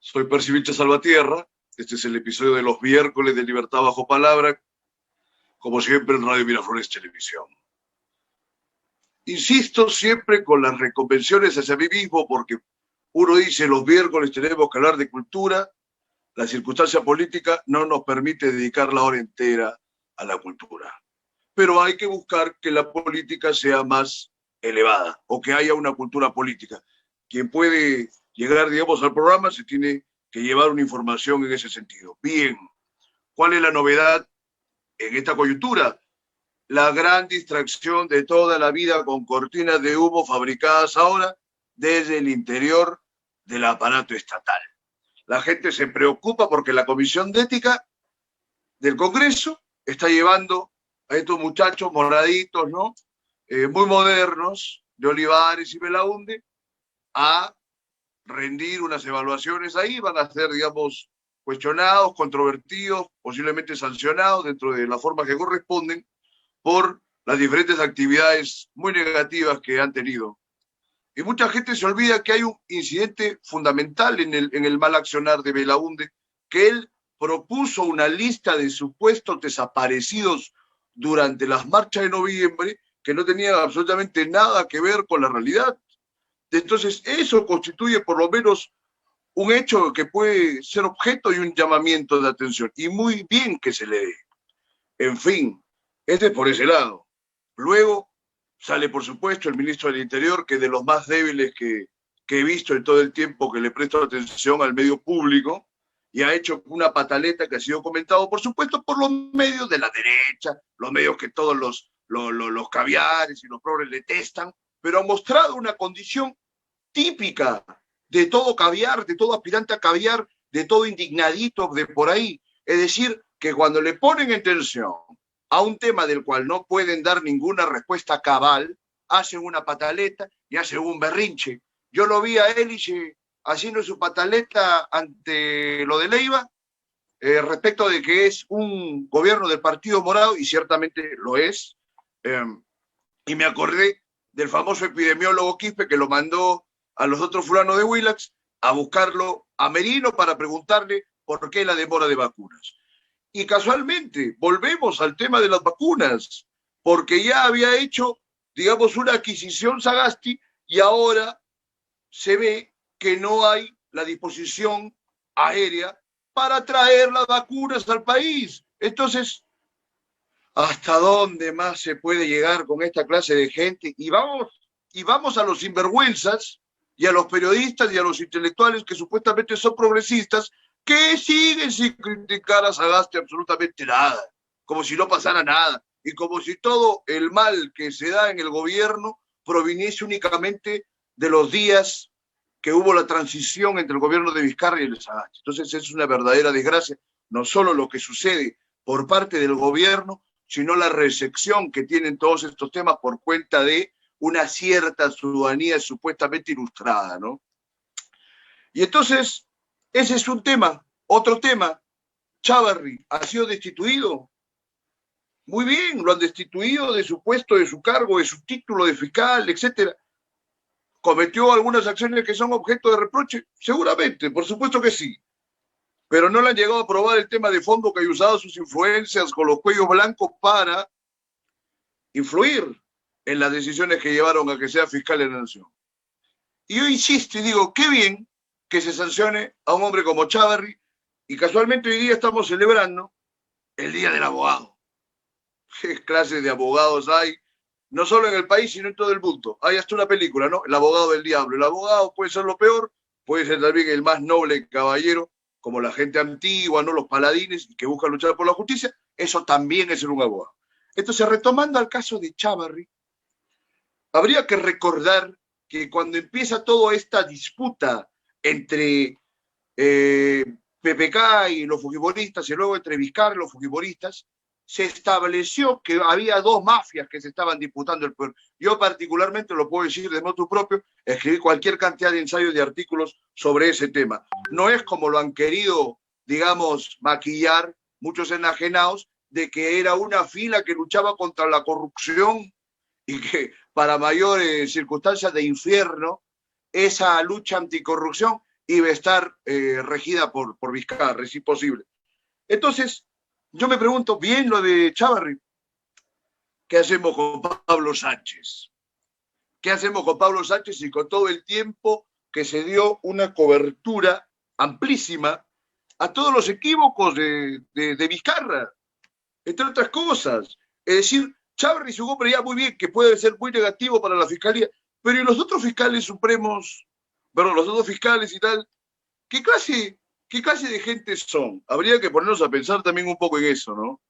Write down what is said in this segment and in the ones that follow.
Soy Percy Vilcha Salvatierra. Este es el episodio de los miércoles de Libertad Bajo Palabra, como siempre en Radio Miraflores Televisión. Insisto siempre con las reconvenciones hacia mí mismo, porque uno dice los miércoles tenemos que hablar de cultura, la circunstancia política no nos permite dedicar la hora entera a la cultura. Pero hay que buscar que la política sea más elevada, o que haya una cultura política. Quien puede llegar, digamos, al programa se tiene que llevar una información en ese sentido. Bien, ¿cuál es la novedad en esta coyuntura? La gran distracción de toda la vida con cortinas de humo fabricadas ahora desde el interior del aparato estatal. La gente se preocupa porque la Comisión de Ética del Congreso está llevando a estos muchachos moraditos, ¿no? Muy modernos, de Olivares y Belaunde, a rendir unas evaluaciones ahí, van a ser, digamos, cuestionados, controvertidos, posiblemente sancionados dentro de la forma que corresponden por las diferentes actividades muy negativas que han tenido. Y mucha gente se olvida que hay un incidente fundamental en el mal accionar de Belaunde, que él propuso una lista de supuestos desaparecidos durante las marchas de noviembre que no tenían absolutamente nada que ver con la realidad. Entonces, eso constituye por lo menos un hecho que puede ser objeto de un llamamiento de atención, y muy bien que se le dé. En fin, este es por ese lado. Luego sale, por supuesto, el ministro del Interior, que es de los más débiles que he visto en todo el tiempo que le presto atención al medio público, y ha hecho una pataleta que ha sido comentado, por supuesto, por los medios de la derecha, los medios que todos los caviares y los progres detestan, pero ha mostrado una condición típica de todo caviar, de todo aspirante a caviar, de todo indignadito de por ahí. Es decir, que cuando le ponen en tensión a un tema del cual no pueden dar ninguna respuesta cabal, hacen una pataleta y hacen un berrinche. Yo lo vi a Eliche haciendo su pataleta ante lo de Leiva, respecto de que es un gobierno del Partido Morado, y ciertamente lo es, y me acordé del famoso epidemiólogo Quispe, que lo mandó a los otros fulanos de Willax a buscarlo a Merino para preguntarle por qué la demora de vacunas. Y casualmente volvemos al tema de las vacunas, porque ya había hecho, digamos, una adquisición Sagasti, y ahora se ve que no hay la disposición aérea para traer las vacunas al país. Entonces, ¿hasta dónde más se puede llegar con esta clase de gente? Y vamos a los sinvergüenzas y a los periodistas y a los intelectuales que supuestamente son progresistas, que siguen sin criticar a Sagasti absolutamente nada, como si no pasara nada, y como si todo el mal que se da en el gobierno proviniese únicamente de los días que hubo la transición entre el gobierno de Vizcarra y el de Sagasti. Entonces es una verdadera desgracia, no solo lo que sucede por parte del gobierno, sino la recepción que tienen todos estos temas por cuenta de una cierta ciudadanía supuestamente ilustrada, ¿no? Y entonces, ese es un tema. Otro tema, Chávarri ha sido destituido. Muy bien, lo han destituido de su puesto, de su cargo, de su título de fiscal, etcétera. ¿Cometió algunas acciones que son objeto de reproche? Seguramente, por supuesto que sí. Pero no le han llegado a probar el tema de fondo, que ha usado sus influencias con los cuellos blancos para influir en las decisiones que llevaron a que sea fiscal de la nación. Y yo insisto y digo, qué bien que se sancione a un hombre como Chávarri, y casualmente hoy día estamos celebrando el Día del Abogado. ¿Qué clases de abogados hay? No solo en el país, sino en todo el mundo. Hay hasta una película, ¿no? El abogado del diablo. El abogado puede ser lo peor, puede ser también el más noble caballero, como la gente antigua, ¿no? Los paladines que buscan luchar por la justicia. Eso también es ser un abogado. Entonces, retomando al caso de Chávarri, habría que recordar que cuando empieza toda esta disputa entre PPK y los fujimoristas, y luego entre Vizcarra y los fujimoristas, se estableció que había dos mafias que se estaban disputando el poder. Yo particularmente, lo puedo decir de motu propio, escribí cualquier cantidad de ensayos y artículos sobre ese tema. No es como lo han querido, digamos, maquillar muchos enajenados, de que era una fila que luchaba contra la corrupción y que para mayores circunstancias de infierno, esa lucha anticorrupción iba a estar regida por Vizcarra, es imposible. Entonces, yo me pregunto, bien lo de Chávarri, ¿qué hacemos con Pablo Sánchez? ¿Qué hacemos con Pablo Sánchez y con todo el tiempo que se dio una cobertura amplísima a todos los equívocos de Vizcarra, entre otras cosas? Es decir, Chávarri jugó pero ya muy bien, que puede ser muy negativo para la fiscalía, pero ¿y los otros fiscales supremos, bueno, los otros fiscales y tal, qué clase de gente son? Habría que ponernos a pensar también un poco en eso, ¿no?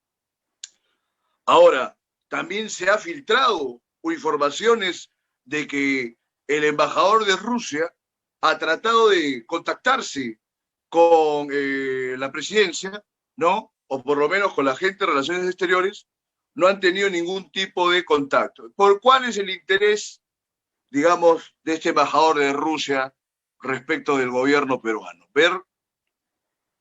Ahora, también se ha filtrado informaciones de que el embajador de Rusia ha tratado de contactarse con la presidencia, ¿no? O por lo menos con la gente de Relaciones Exteriores, no han tenido ningún tipo de contacto. ¿Por cuál es el interés, digamos, de este embajador de Rusia respecto del gobierno peruano? Ver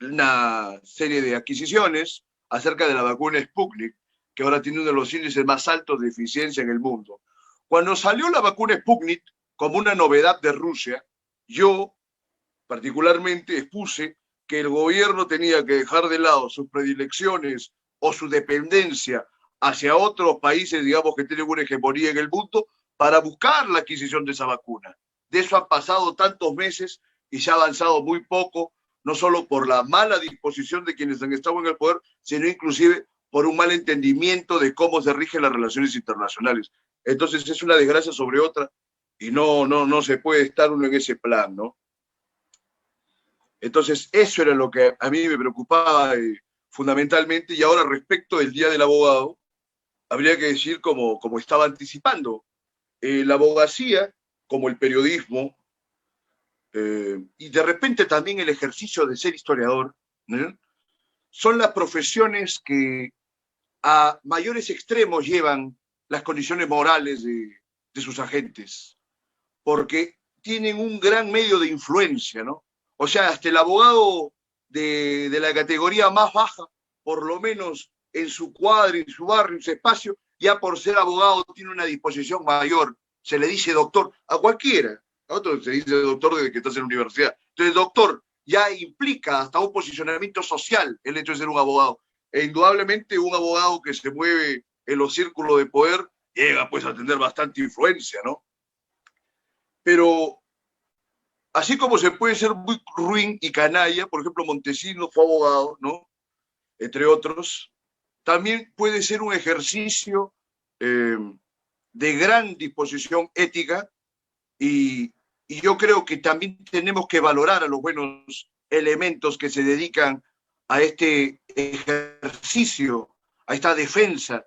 una serie de adquisiciones acerca de la vacuna Sputnik, que ahora tiene uno de los índices más altos de eficiencia en el mundo. Cuando salió la vacuna Sputnik como una novedad de Rusia, yo particularmente expuse que el gobierno tenía que dejar de lado sus predilecciones o su dependencia hacia otros países, digamos, que tienen una hegemonía en el mundo, para buscar la adquisición de esa vacuna. De eso han pasado tantos meses y se ha avanzado muy poco, no solo por la mala disposición de quienes han estado en el poder, sino inclusive por un mal entendimiento de cómo se rigen las relaciones internacionales. Entonces es una desgracia sobre otra y no se puede estar uno en ese plan, ¿no? Entonces eso era lo que a mí me preocupaba fundamentalmente. Y ahora, respecto del Día del Abogado, habría que decir, como estaba anticipando, la abogacía, como el periodismo, y de repente también el ejercicio de ser historiador, ¿no?, son las profesiones que a mayores extremos llevan las condiciones morales de sus agentes, porque tienen un gran medio de influencia, ¿no? O sea, hasta el abogado de la categoría más baja, por lo menos en su cuadro, en su barrio, en su espacio, ya por ser abogado tiene una disposición mayor. Se le dice doctor a cualquiera. A otro se dice doctor desde que estás en la universidad. Entonces, doctor ya implica hasta un posicionamiento social el hecho de ser un abogado. E indudablemente un abogado que se mueve en los círculos de poder llega pues a tener bastante influencia, ¿no? Pero así como se puede ser muy ruin y canalla, por ejemplo, Montesinos fue abogado, ¿no?, entre otros, también puede ser un ejercicio de gran disposición ética y yo creo que también tenemos que valorar a los buenos elementos que se dedican a este ejercicio, a esta defensa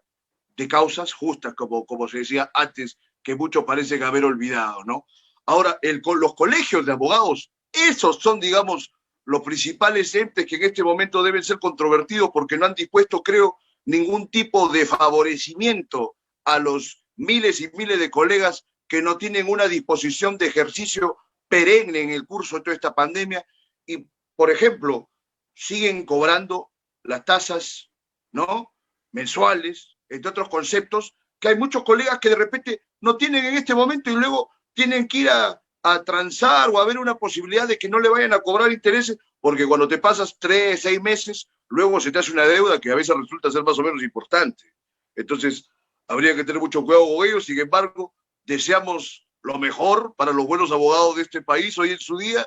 de causas justas, como se decía antes, que muchos parecen haber olvidado, ¿no? Ahora, los colegios de abogados, esos son, digamos, los principales entes que en este momento deben ser controvertidos porque no han dispuesto, creo, ningún tipo de favorecimiento a los miles y miles de colegas que no tienen una disposición de ejercicio perenne en el curso de toda esta pandemia y, por ejemplo, siguen cobrando las tasas, ¿no?, mensuales, entre otros conceptos, que hay muchos colegas que de repente no tienen en este momento y luego tienen que ir a transar o a ver una posibilidad de que no le vayan a cobrar intereses, porque cuando te pasas 3, 6 meses, luego se te hace una deuda que a veces resulta ser más o menos importante. Entonces, habría que tener mucho cuidado con ellos. Sin embargo, deseamos lo mejor para los buenos abogados de este país hoy en su día,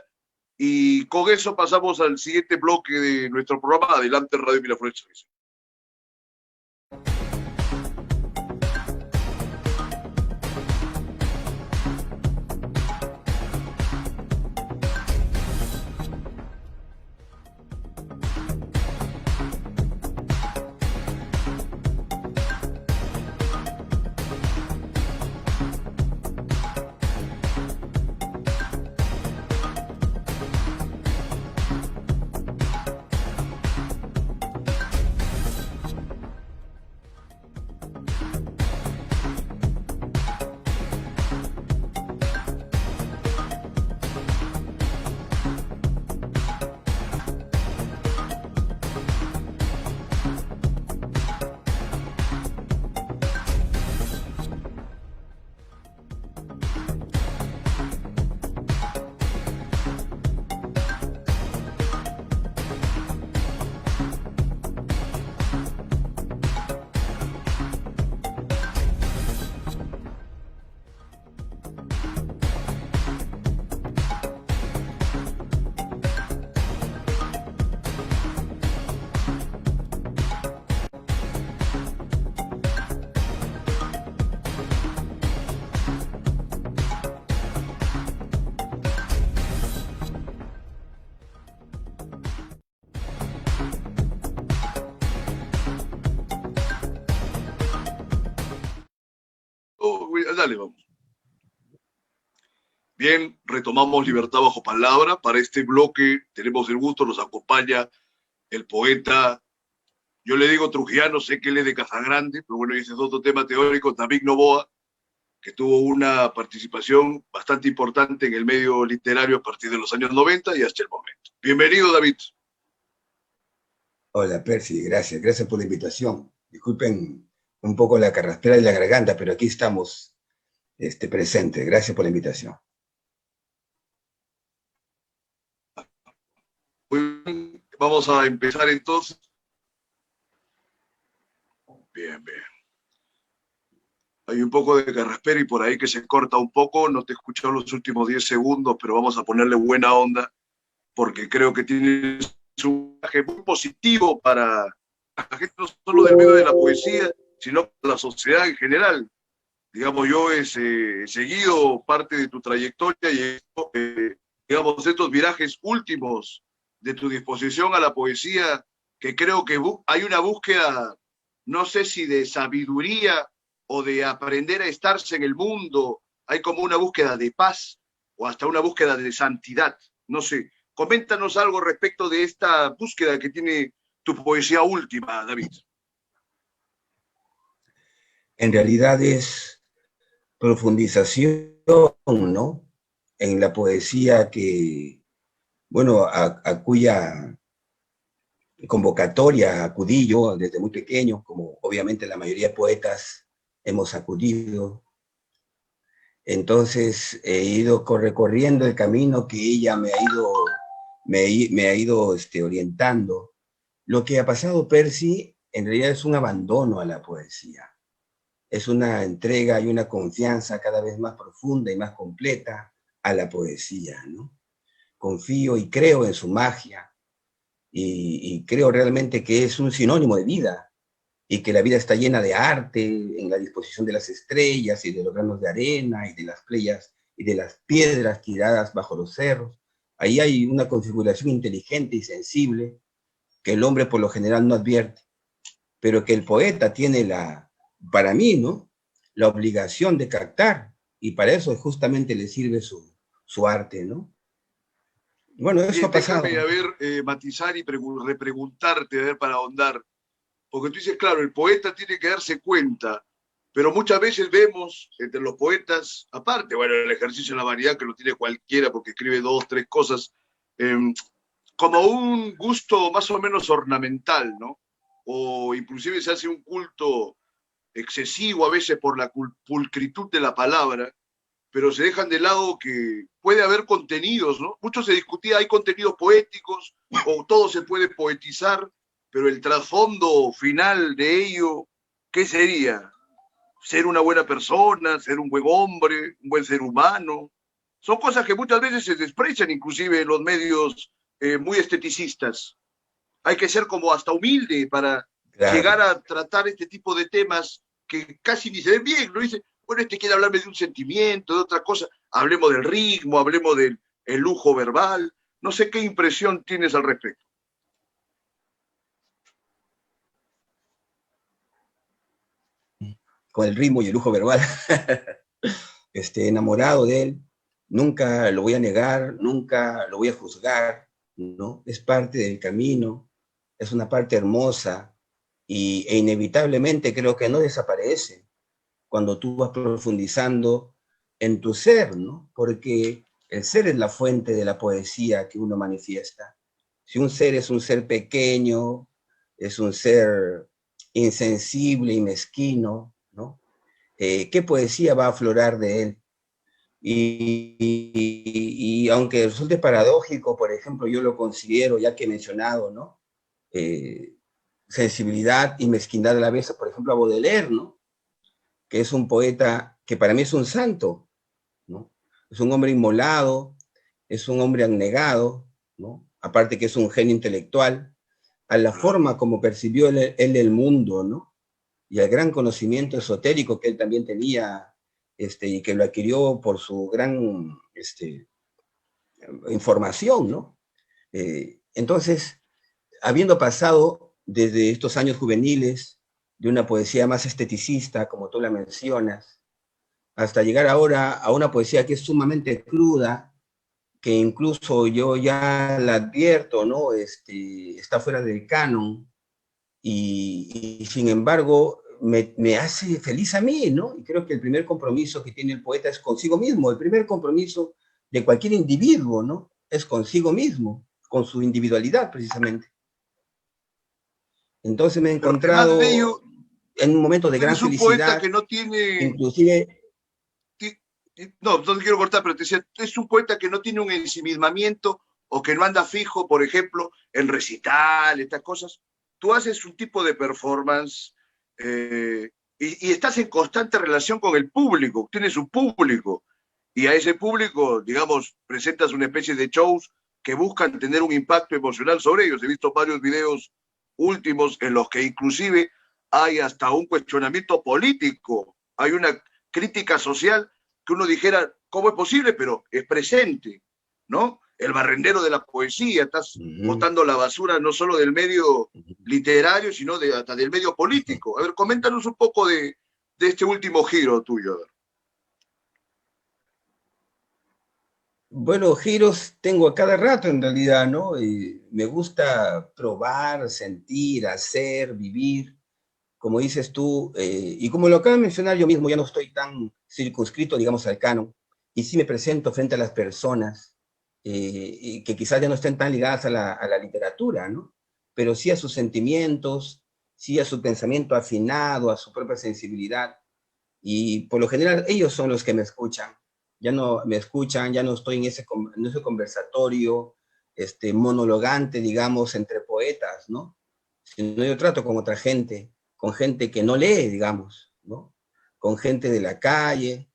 y con eso pasamos al siguiente bloque de nuestro programa. Adelante, Radio Miraflores. Dale, vamos. Bien, retomamos Libertad Bajo Palabra. Para este bloque tenemos el gusto, nos acompaña el poeta, yo le digo trujillano, sé que él es de Casagrande, pero bueno, ese es otro tema teórico, David Novoa, que tuvo una participación bastante importante en el medio literario a partir de los años 90 y hasta el momento. Bienvenido, David. Hola, Percy, gracias por la invitación. Disculpen un poco la carraspera de la garganta, pero aquí estamos presentes. Gracias por la invitación. Muy bien, vamos a empezar entonces. Bien. Hay un poco de carraspera y por ahí que se corta un poco, no te he escuchado los últimos 10 segundos, pero vamos a ponerle buena onda, porque creo que tienes un mensaje muy positivo para la gente, no solo del medio de la poesía, sino para la sociedad en general. Digamos, yo he seguido parte de tu trayectoria y digamos, estos virajes últimos de tu disposición a la poesía, que creo que hay una búsqueda, no sé si de sabiduría o de aprender a estarse en el mundo, hay como una búsqueda de paz o hasta una búsqueda de santidad, no sé. Coméntanos algo respecto de esta búsqueda que tiene tu poesía última, David. En realidad es profundización, ¿no? En la poesía que, bueno, a cuya convocatoria acudí yo desde muy pequeño, como obviamente la mayoría de poetas hemos acudido. Entonces he ido recorriendo el camino que ella me ha ido orientando. Lo que ha pasado, Percy, en realidad es un abandono a la poesía. Es una entrega y una confianza cada vez más profunda y más completa a la poesía, ¿no? Confío y creo en su magia y creo realmente que es un sinónimo de vida y que la vida está llena de arte en la disposición de las estrellas y de los granos de arena y de las playas y de las piedras tiradas bajo los cerros. Ahí hay una configuración inteligente y sensible que el hombre por lo general no advierte, pero que el poeta tiene para mí, ¿no? La obligación de captar, y para eso justamente le sirve su arte, ¿no? Bueno, eso ha pasado. Déjame, a ver, matizar y repreguntarte, a ver, para ahondar. Porque tú dices, claro, el poeta tiene que darse cuenta, pero muchas veces vemos entre los poetas, aparte, bueno, el ejercicio de la variedad que lo tiene cualquiera porque escribe dos, tres cosas, eh, como un gusto más o menos ornamental, ¿no? O inclusive se hace un culto excesivo a veces por la pulcritud de la palabra, pero se dejan de lado que puede haber contenidos, ¿no? Mucho se discutía, hay contenidos poéticos o todo se puede poetizar, pero el trasfondo final de ello, ¿qué sería? Ser una buena persona, ser un buen hombre, un buen ser humano. Son cosas que muchas veces se desprecian, inclusive en los medios muy esteticistas. Hay que ser como hasta humilde para Claro. llegar a tratar este tipo de temas que casi ni se ven bien, ¿no? Dice, bueno, este quiere hablarme de un sentimiento, de otra cosa, hablemos del ritmo, hablemos del el lujo verbal, no sé qué impresión tienes al respecto. Con el ritmo y el lujo verbal, enamorado de él, nunca lo voy a negar, nunca lo voy a juzgar, ¿no? Es parte del camino, es una parte hermosa e inevitablemente creo que no desaparece cuando tú vas profundizando en tu ser, ¿no? Porque el ser es la fuente de la poesía que uno manifiesta. Si un ser es un ser pequeño, es un ser insensible y mezquino, ¿no? ¿Qué poesía va a aflorar de él? Y aunque resulte paradójico, por ejemplo, yo lo considero, ya que he mencionado, ¿no? Sensibilidad y mezquindad a la vez, por ejemplo, a Baudelaire, ¿no? Que es un poeta que para mí es un santo, ¿no? Es un hombre inmolado, es un hombre abnegado, ¿no? Aparte que es un genio intelectual, a la forma como percibió él el mundo, ¿no? Y al gran conocimiento esotérico que él también tenía, y que lo adquirió por su gran información, ¿no? Entonces, habiendo pasado desde estos años juveniles de una poesía más esteticista, como tú la mencionas, hasta llegar ahora a una poesía que es sumamente cruda, que incluso yo ya la advierto, ¿no? Está fuera del canon, y sin embargo me hace feliz a mí, ¿no? Y creo que el primer compromiso que tiene el poeta es consigo mismo, el primer compromiso de cualquier individuo, ¿no? Es consigo mismo, con su individualidad precisamente. Entonces me he Pero además de encontrado ello, en un momento de tú gran eres un poeta felicidad, que no tiene, inclusive, ti- no te quiero cortar, pero te decía, es un poeta que no tiene un ensimismamiento o que no anda fijo, por ejemplo, en recital, estas cosas. Tú haces un tipo de performance y estás en constante relación con el público, tienes un público y a ese público, digamos, presentas una especie de shows que buscan tener un impacto emocional sobre ellos. He visto varios videos últimos en los que inclusive hay hasta un cuestionamiento político, hay una crítica social que uno dijera, ¿cómo es posible? Pero es presente, ¿no? El barrendero de la poesía, estás botando la basura no solo del medio literario, sino hasta del medio político. A ver, coméntanos un poco de este último giro tuyo. A ver. bueno, giros tengo a cada rato en realidad, ¿no? Me gusta probar, sentir, hacer, vivir, como dices tú, y como lo acabo de mencionar yo mismo, ya no estoy tan circunscrito, digamos, al canon, y sí me presento frente a las personas, y que quizás ya no estén tan ligadas a la literatura, ¿no? Pero sí a sus sentimientos, sí a su pensamiento afinado, a su propia sensibilidad, y por lo general ellos son los que me escuchan. Ya no me escuchan, ya no estoy en ese conversatorio monologante, digamos, entre poetas, ¿no? Sino yo trato con gente que no lee, digamos, ¿no? Con gente de la calle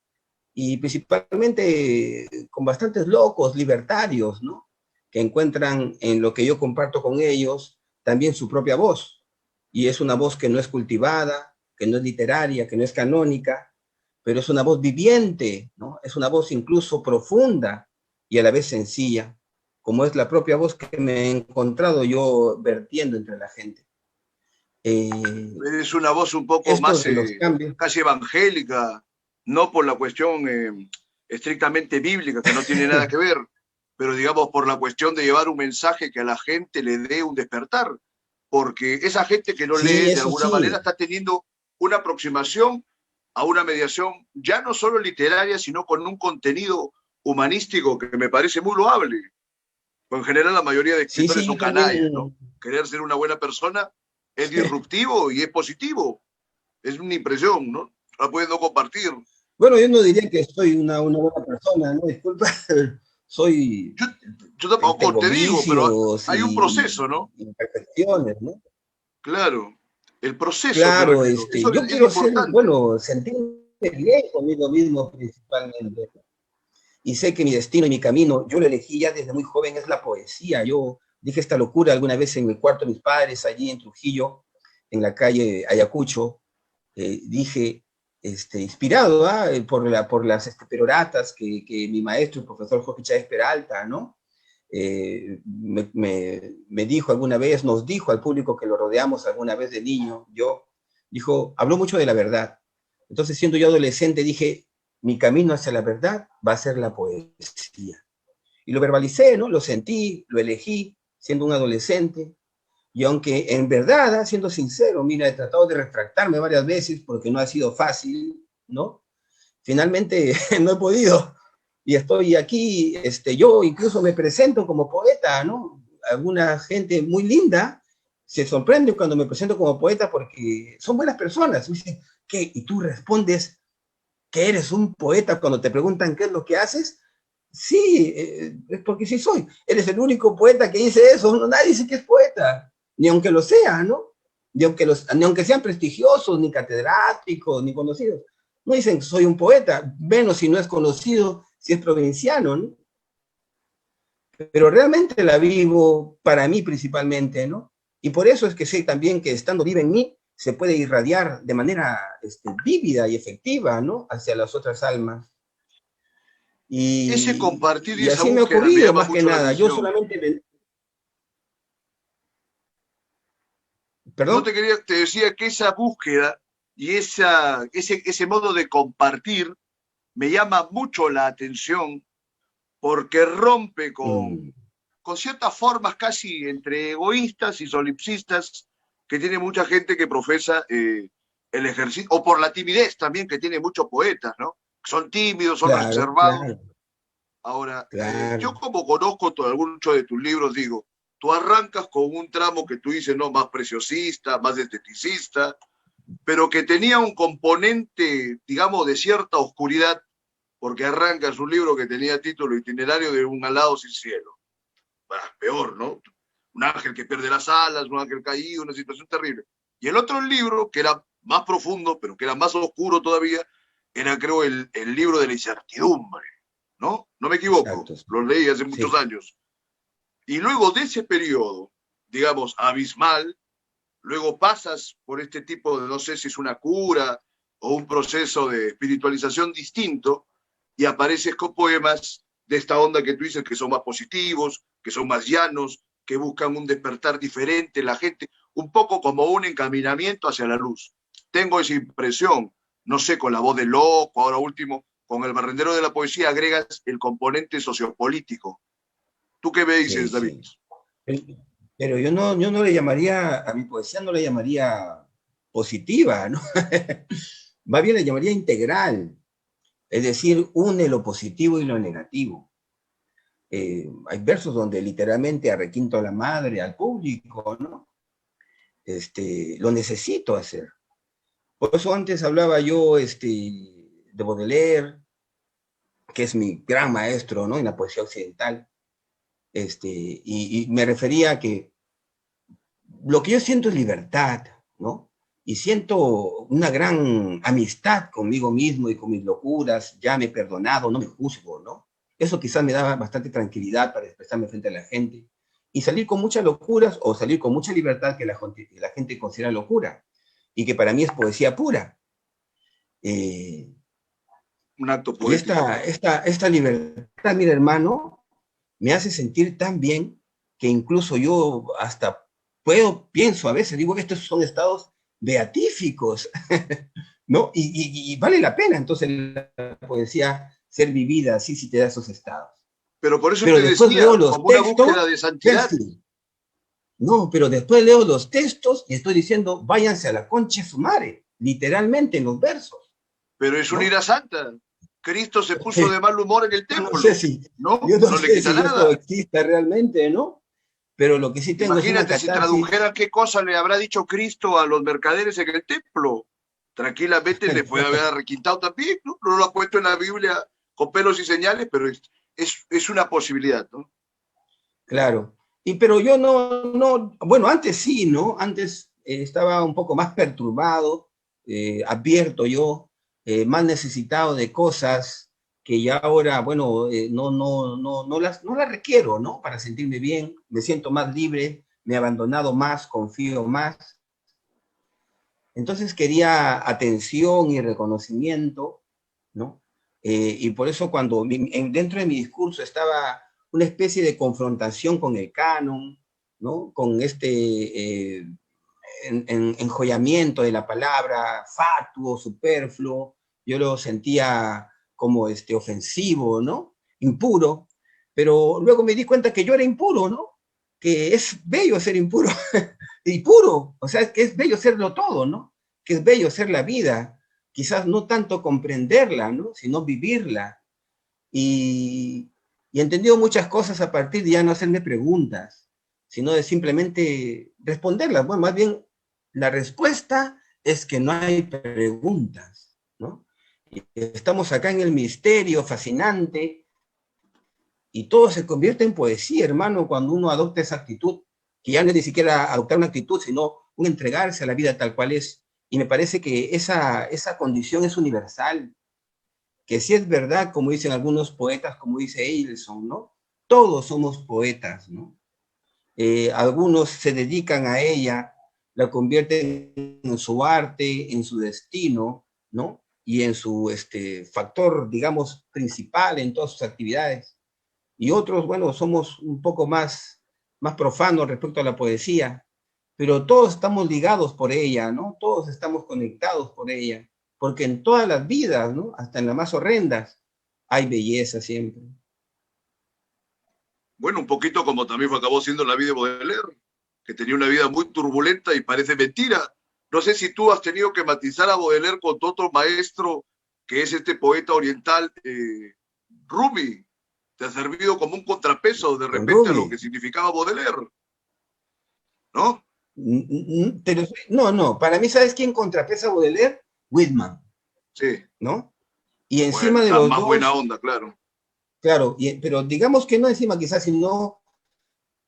y principalmente con bastantes locos, libertarios, ¿no? Que encuentran en lo que yo comparto con ellos también su propia voz. Y es una voz que no es cultivada, que no es literaria, que no es canónica, pero es una voz viviente, ¿no? Es una voz incluso profunda y a la vez sencilla, como es la propia voz que me he encontrado yo vertiendo entre la gente. Es una voz un poco Esto más de los cambios. casi evangélica, no por la cuestión estrictamente bíblica, que no tiene nada que ver, pero digamos por la cuestión de llevar un mensaje que a la gente le dé un despertar, porque esa gente que no Sí, lee de eso alguna manera sí. está teniendo una aproximación a una mediación ya no solo literaria, sino con un contenido humanístico que me parece muy loable. Pues en general la mayoría de Sí, escritores sí, son yo canallas, ¿no? también. Querer ser una buena persona es disruptivo y es positivo. Es una impresión, ¿no? La puedes no compartir. Bueno, yo no diría que soy una buena persona, ¿no? Disculpa, soy, Yo, yo tampoco tengo te digo, pero vicios hay un proceso, ¿no? y imperfecciones, ¿no? Claro. El proceso me Claro, refiero. Eso yo es quiero ser, importante. bueno, sentirme bien conmigo mismo principalmente, ¿no? Y sé que mi destino y mi camino, yo lo elegí ya desde muy joven, es la poesía. Yo dije esta locura alguna vez en el cuarto de mis padres, allí en Trujillo, en la calle Ayacucho, dije, inspirado por las peroratas que mi maestro, el profesor Jorge Chávez Peralta, ¿no? Me dijo alguna vez, nos dijo al público que lo rodeamos alguna vez de niño, dijo, habló mucho de la verdad. Entonces, siendo yo adolescente, dije, mi camino hacia la verdad va a ser la poesía. Y lo verbalicé, ¿no? Lo sentí, lo elegí, siendo un adolescente. Y aunque en verdad, siendo sincero, mira, he tratado de retractarme varias veces porque no ha sido fácil, ¿no? Finalmente no he podido. Y estoy aquí, yo incluso me presento como poeta, ¿no? Alguna gente muy linda se sorprende cuando me presento como poeta porque son buenas personas. Me dicen, ¿qué? Y tú respondes que eres un poeta cuando te preguntan qué es lo que haces. Sí, es porque sí soy. Eres el único poeta que dice eso. No, nadie dice que es poeta, ni aunque lo sea, ¿no? Ni aunque sean prestigiosos, ni catedráticos, ni conocidos. No dicen que soy un poeta, menos si no es conocido, si es provinciano, ¿no? Pero realmente la vivo para mí principalmente, ¿no? Y por eso es que sé también que estando viva en mí, se puede irradiar de manera vívida y efectiva, ¿no? Hacia las otras almas. Ese compartir y Y esa así me ha búsqueda me ocurrido llama más que mucho la nada. Yo atención. solamente, No perdón, te quería, te decía que esa búsqueda y ese modo de compartir me llama mucho la atención porque rompe Mm, con ciertas formas casi entre egoístas y solipsistas que tiene mucha gente que profesa el ejercicio, o por la timidez también que tiene muchos poetas, ¿no? Son tímidos, son claro, reservados. claro, Ahora, yo claro. como conozco muchos de tus libros, digo, tú arrancas con un tramo que tú dices, no, más preciosista, más esteticista, pero que tenía un componente, digamos, de cierta oscuridad, porque arrancas un libro que tenía título Itinerario de un alado sin cielo. Bueno, peor, ¿no? Un ángel que pierde las alas, un ángel caído, una situación terrible. Y el otro libro, que era más profundo, pero que era más oscuro todavía, era, creo, el libro de la incertidumbre, ¿no? No me equivoco, Exacto. lo leí hace muchos Sí. años. Y luego de ese periodo, digamos, abismal, luego pasas por este tipo de, no sé si es una cura o un proceso de espiritualización distinto, y apareces con poemas de esta onda que tú dices, que son más positivos, que son más llanos, que buscan un despertar diferente en la gente, un poco como un encaminamiento hacia la luz. Tengo esa impresión, no sé, con La voz del loco, ahora último, con El barrendero de la poesía agregas el componente sociopolítico. ¿Tú qué me Sí, dices, David? sí. Pero yo no le llamaría, a mi poesía no le llamaría positiva, ¿no? Más bien le llamaría integral, es decir, une lo positivo y lo negativo. Hay versos donde literalmente arrequinto a la madre, al público, ¿no? Lo necesito hacer. Por eso antes hablaba yo de Baudelaire, que es mi gran maestro, ¿no? En la poesía occidental, y me refería a que lo que yo siento es libertad, ¿no? Y siento una gran amistad conmigo mismo y con mis locuras, ya me he perdonado, no me juzgo, ¿no? Eso quizás me daba bastante tranquilidad para expresarme frente a la gente. Y salir con muchas locuras o salir con mucha libertad que la gente considera locura y que para mí es poesía pura. Eh, Un acto y poético. esta libertad, mira hermano, me hace sentir tan bien que incluso yo hasta pienso a veces, digo que estos son estados beatíficos, ¿no? Y vale la pena entonces la poesía ser vivida así si te da esos estados. Pero por eso Pero te después leo decía, los como una textos, búsqueda de santidad. Percy, no, pero después leo los textos y estoy diciendo, váyanse a la concha de su madre, literalmente en los versos, Pero es una ¿no? ira santa. Cristo se puso de mal humor en el Yo no sé templo, si, ¿no? yo no No le sé quita si eso nada. exista realmente, ¿no? Pero lo que sí tengo es una Imagínate si catarsis. tradujera qué cosa le habrá dicho Cristo a los mercaderes en el templo. Tranquilamente le puede haber requintado también, ¿no? No lo ha puesto en la Biblia con pelos y señales, pero es una posibilidad, ¿no? Claro. Pero yo no, bueno, antes sí, ¿no? Antes estaba un poco más perturbado, abierto yo, más necesitado de cosas que ya ahora, bueno, no las requiero, ¿no? Para sentirme bien, me siento más libre, me he abandonado más, confío más. Entonces quería atención y reconocimiento, ¿no? Y por eso cuando dentro de mi discurso estaba una especie de confrontación con el canon, ¿no? Con enjollamiento de la palabra, fatuo, superfluo, yo lo sentía como ofensivo, ¿no? Impuro, pero luego me di cuenta que yo era impuro, ¿no? Que es bello ser impuro y puro, o sea, que es bello serlo todo, ¿no? Que es bello ser la vida, quizás no tanto comprenderla, ¿no? Sino vivirla. Y, y he entendido muchas cosas a partir de ya no hacerme preguntas, sino de simplemente responderlas. Bueno, más bien la respuesta es que no hay preguntas, ¿no? Y estamos acá en el misterio fascinante y todo se convierte en poesía, hermano, cuando uno adopta esa actitud, que ya no es ni siquiera adoptar una actitud, sino un entregarse a la vida tal cual es. Y me parece que esa condición es universal, que si es verdad, como dicen algunos poetas, como dice Eilson, ¿no? Todos somos poetas, ¿no? Algunos se dedican a ella, la convierten en su arte, en su destino, ¿no? Y en su factor, digamos, principal en todas sus actividades. Y otros, bueno, somos un poco más profanos respecto a la poesía, pero todos estamos ligados por ella, ¿no? Todos estamos conectados por ella, porque en todas las vidas, ¿no? Hasta en las más horrendas, hay belleza siempre. Bueno, un poquito como también acabó siendo la vida de Baudelaire, que tenía una vida muy turbulenta y parece mentira. No sé si tú has tenido que matizar a Baudelaire con otro maestro, que es este poeta oriental, Rumi. Te ha servido como un contrapeso de repente a lo que significaba Baudelaire, ¿no? No, para mí, ¿sabes quién contrapesa a Baudelaire? Whitman. Sí. ¿No? Y encima de los más dos... buena onda, claro. Claro, pero digamos que no encima quizás, sino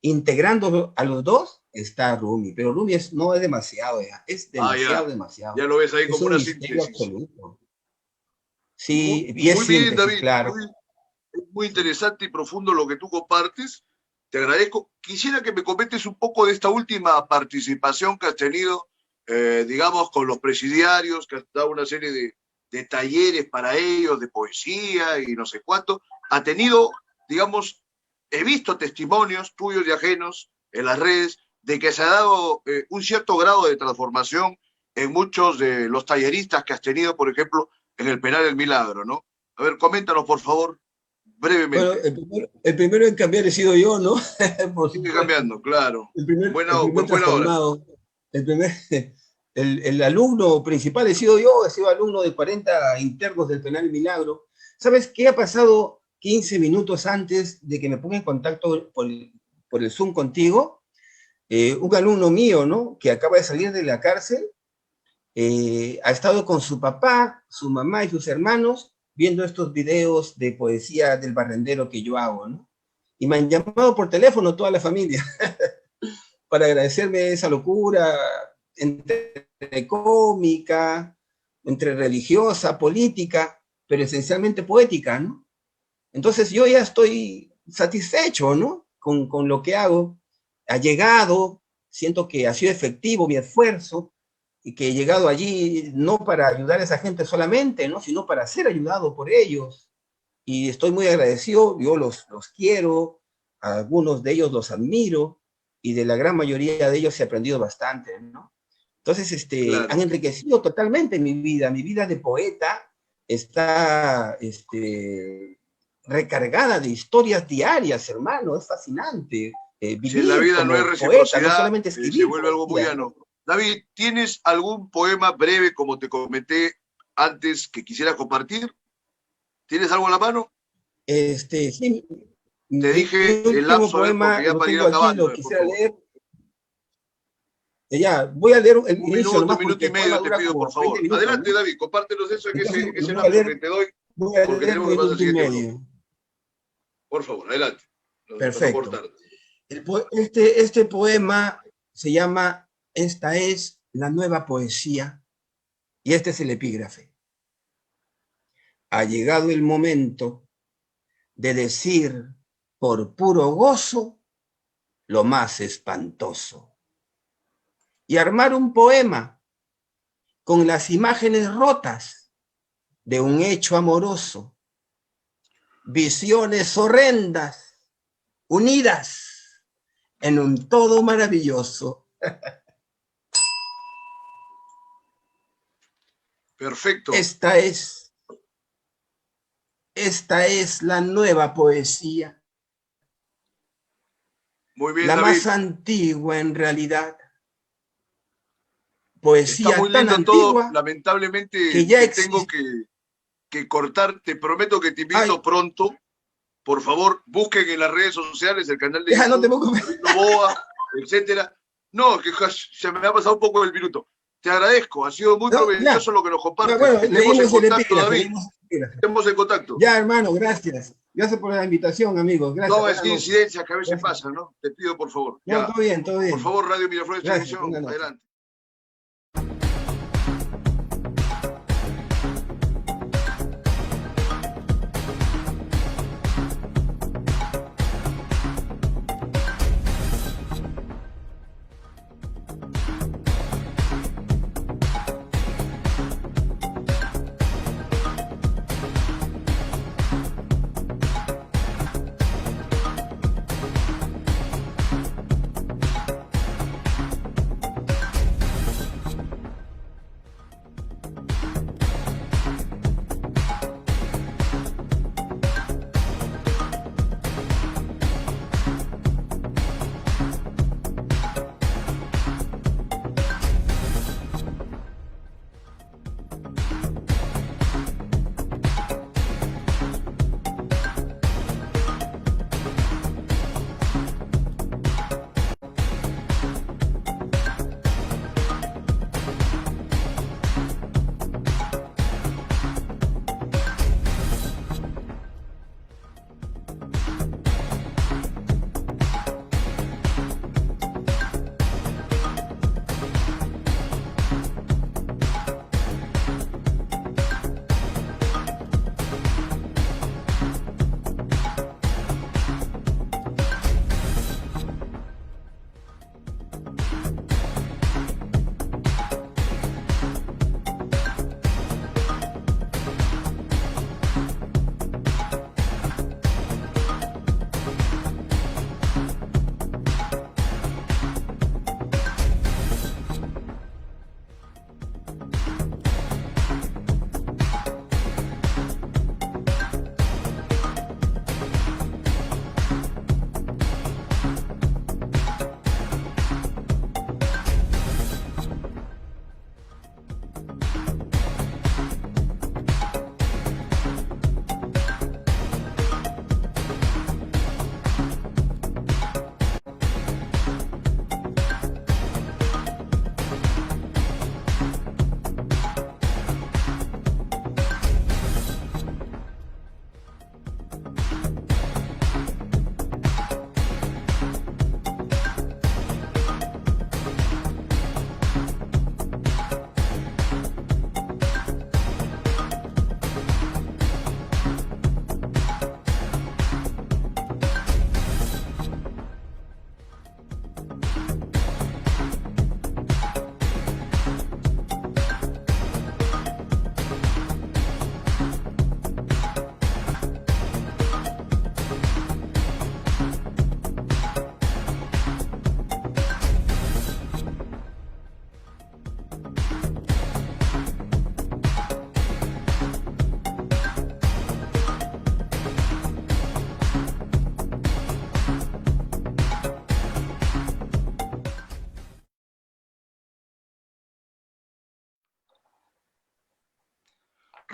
integrando a los dos, está Rumi. Pero Rumi no es demasiado, ya. Es demasiado, demasiado. Ya lo ves ahí es como un una misterio síntesis. Absoluto. Sí, muy, y es muy bien, síntesis, David. claro. Muy interesante y profundo lo que tú compartes. Te agradezco. Quisiera que me comentes un poco de esta última participación que has tenido, digamos, con los presidiarios, que has dado una serie de talleres para ellos, de poesía y no sé cuánto. Ha tenido, digamos, he visto testimonios tuyos y ajenos en las redes de que se ha dado un cierto grado de transformación en muchos de los talleristas que has tenido, por ejemplo, en el Penal El Milagro, ¿no? A ver, coméntanos, por favor, brevemente. Bueno, el primero en cambiar he sido yo, ¿no? Por Sigue cambiando, claro. El primer buena hora. El alumno principal he sido alumno de 40 internos del Penal Milagro. ¿Sabes qué ha pasado 15 minutos antes de que me ponga en contacto por el Zoom contigo? Un alumno mío, ¿no? Que acaba de salir de la cárcel, ha estado con su papá, su mamá y sus hermanos viendo estos videos de poesía del barrendero que yo hago, ¿no? Y me han llamado por teléfono toda la familia para agradecerme esa locura entre cómica, entre religiosa, política, pero esencialmente poética, ¿no? Entonces yo ya estoy satisfecho, ¿no? Con lo que hago. Ha llegado, siento que ha sido efectivo mi esfuerzo, y que he llegado allí no para ayudar a esa gente solamente, ¿no? Sino para ser ayudado por ellos. Y estoy muy agradecido, yo los quiero, a algunos de ellos los admiro, y de la gran mayoría de ellos he aprendido bastante, ¿no? Entonces, claro, han enriquecido totalmente mi vida de poeta está recargada de historias diarias, hermano, es fascinante. Vivir si en la vida no hay reciprocidad, poeta, no solamente escribir, se vuelve algo muy llano. David, ¿tienes algún poema breve, como te comenté antes, que quisieras compartir? ¿Tienes algo a la mano? Sí. Te dije el lapso poema, ya para ir acabando. Lo quisiera leer. Ya, voy a leer el inicio. Un minuto y medio te pido, por favor. Minutos, adelante, ¿no? David, compártenos eso, que ese lapso que te doy, porque tenemos que pasar al siguiente bloque. Por favor, adelante. Perfecto. Este poema se llama Esta es la nueva poesía, y este es el epígrafe. Ha llegado el momento de decir por puro gozo lo más espantoso y armar un poema con las imágenes rotas de un hecho amoroso, visiones horrendas unidas en un todo maravilloso. Perfecto. Esta es la nueva poesía. Muy bien, la David. Más antigua en realidad. Poesía está muy tan lento antigua todo, lamentablemente que ya tengo que cortar. Te prometo que te invito pronto. Por favor, busquen en las redes sociales el canal de YouTube, no te preocupes. David Noboa, etcétera. No, que se me ha pasado un poco el minuto. Te agradezco, ha sido muy provechoso lo que nos compartes. Estemos en contacto, David. Estemos en contacto. Ya, hermano, gracias. Gracias por la invitación, amigos. Gracias. No, es incidencias que a veces pasan, ¿no? Te pido, por favor. No, todo bien, todo bien. Por favor, Radio Miraflores Televisión, adelante.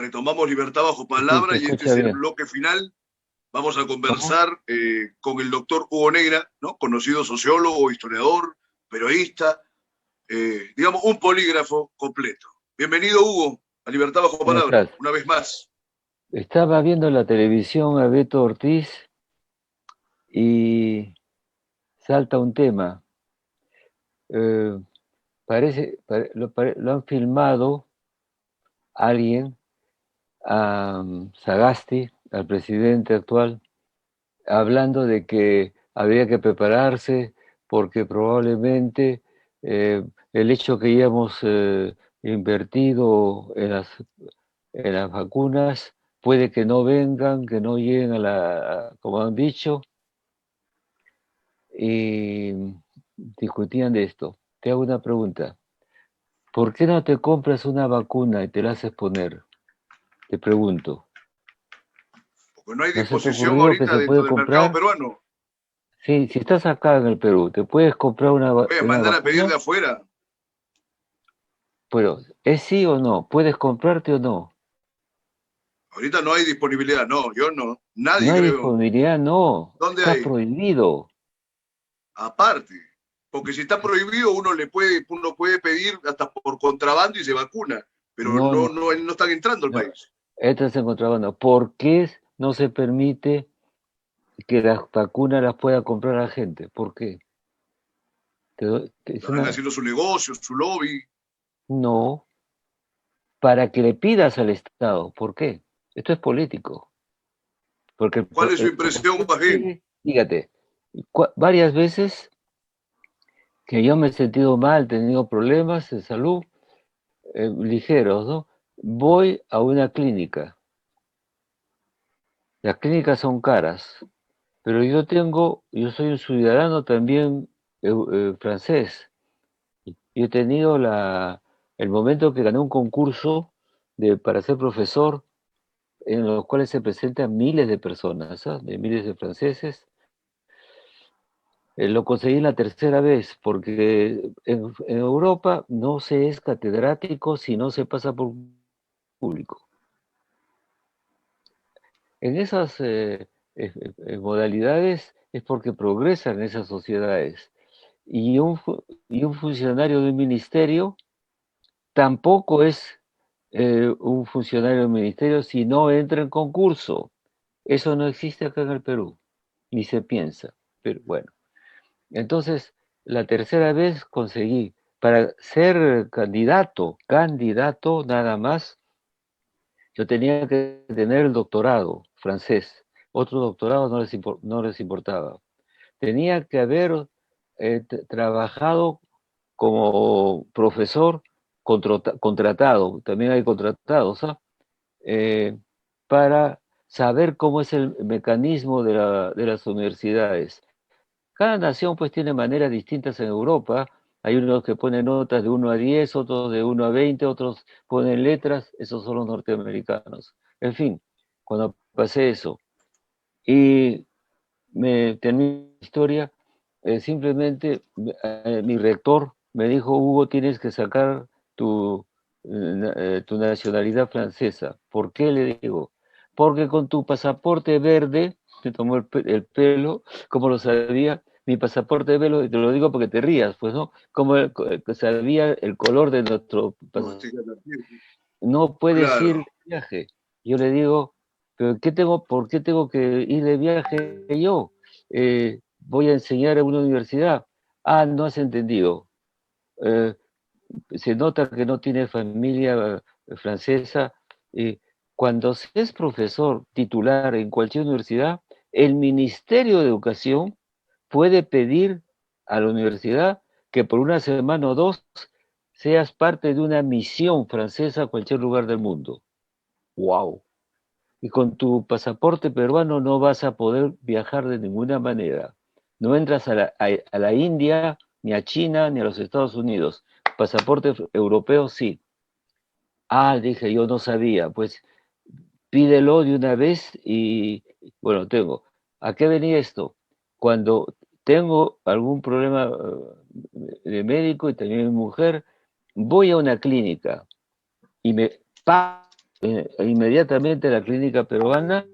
Retomamos Libertad Bajo Sí, Palabra se y este escucha es el bien. bloque final. Vamos a ¿Cómo? conversar con el doctor Hugo Neira, ¿no? Conocido sociólogo, historiador, periodista, digamos, un polígrafo completo. Bienvenido, Hugo, a Libertad Bajo ¿Cómo Palabra, estás? una vez más. Estaba viendo la televisión a Beto Ortiz y salta un tema. Eh, lo han filmado alguien, a Sagasti, al presidente actual, hablando de que había que prepararse porque probablemente el hecho que hayamos invertido en las vacunas puede que no vengan, que no lleguen como han dicho, y discutían de esto. Te hago una pregunta. ¿Por qué no te compras una vacuna y te la haces poner? Te pregunto. Porque no hay ¿No se te disposición ocurrió que ahorita se dentro puede del mercado comprar? peruano. Sí, si estás acá en el Perú, ¿te puedes comprar Voy a una mandar a pedir vacuna? de afuera. Pero, ¿es sí o no? ¿Puedes comprarte o no? Ahorita no hay disponibilidad, no, yo no. No Nadie hay creo. disponibilidad, no. ¿Dónde Está hay? prohibido. Aparte. Porque si está prohibido, uno puede pedir hasta por contrabando y se vacuna. Pero No, no, no están entrando al no. país. Esto es en contrabando. ¿Por qué no se permite que las vacunas las pueda comprar la gente? ¿Por qué? Es Estarán una... haciendo su negocio, su lobby. No, para que le pidas al Estado. ¿Por qué? Esto es político. Porque ¿Cuál es su impresión, Bajen? fíjate, varias veces que yo me he sentido mal, he tenido problemas de salud ligeros, ¿no? Voy a una clínica. Las clínicas son caras, pero yo soy un ciudadano también francés. Y he tenido el momento que gané un concurso para ser profesor, en los cuales se presentan miles de personas, ¿ah? De miles de franceses. Lo conseguí la tercera vez, porque en Europa no se es catedrático si no se pasa por público. En esas modalidades es porque progresan esas sociedades. Y un funcionario del ministerio tampoco es un funcionario del ministerio si no entra en concurso. Eso no existe acá en el Perú, ni se piensa. Pero bueno, entonces la tercera vez conseguí, para ser candidato nada más, yo tenía que tener el doctorado francés. Otro doctorado no les importaba. Tenía que haber trabajado como profesor contratado, también hay contratados, ¿ah? Eh, para saber cómo es el mecanismo de las universidades. Cada nación pues tiene maneras distintas en Europa. Hay unos que ponen notas de 1 a 10, otros de 1 a 20, otros ponen letras, esos son los norteamericanos. En fin, cuando pasé eso y me terminé la historia, simplemente mi rector me dijo: Hugo, tienes que sacar tu nacionalidad francesa. ¿Por qué? Le digo, porque con tu pasaporte verde, me tomó el pelo, como lo sabía, mi pasaporte verde, y te lo digo porque te rías, pues, ¿no? Como sabía el color de nuestro pasaporte, no puedes ir Claro. de viaje. Yo le digo, pero ¿por qué tengo que ir de viaje yo? Voy a enseñar en una universidad. Ah, no has entendido. Eh, Se nota que no tiene familia francesa. Cuando se es profesor titular en cualquier universidad, el Ministerio de Educación puede pedir a la universidad que por 1 semana o 2 seas parte de una misión francesa a cualquier lugar del mundo. ¡Wow! Y con tu pasaporte peruano no vas a poder viajar de ninguna manera. No entras a la India, ni a China, ni a los Estados Unidos. Pasaporte europeo sí. Ah, dije, yo no sabía. Pues pídelo de una vez y, bueno, tengo. ¿A qué venía esto? Cuando tengo algún problema de médico y también mi mujer, voy a una clínica y me pagan inmediatamente a la clínica peruana,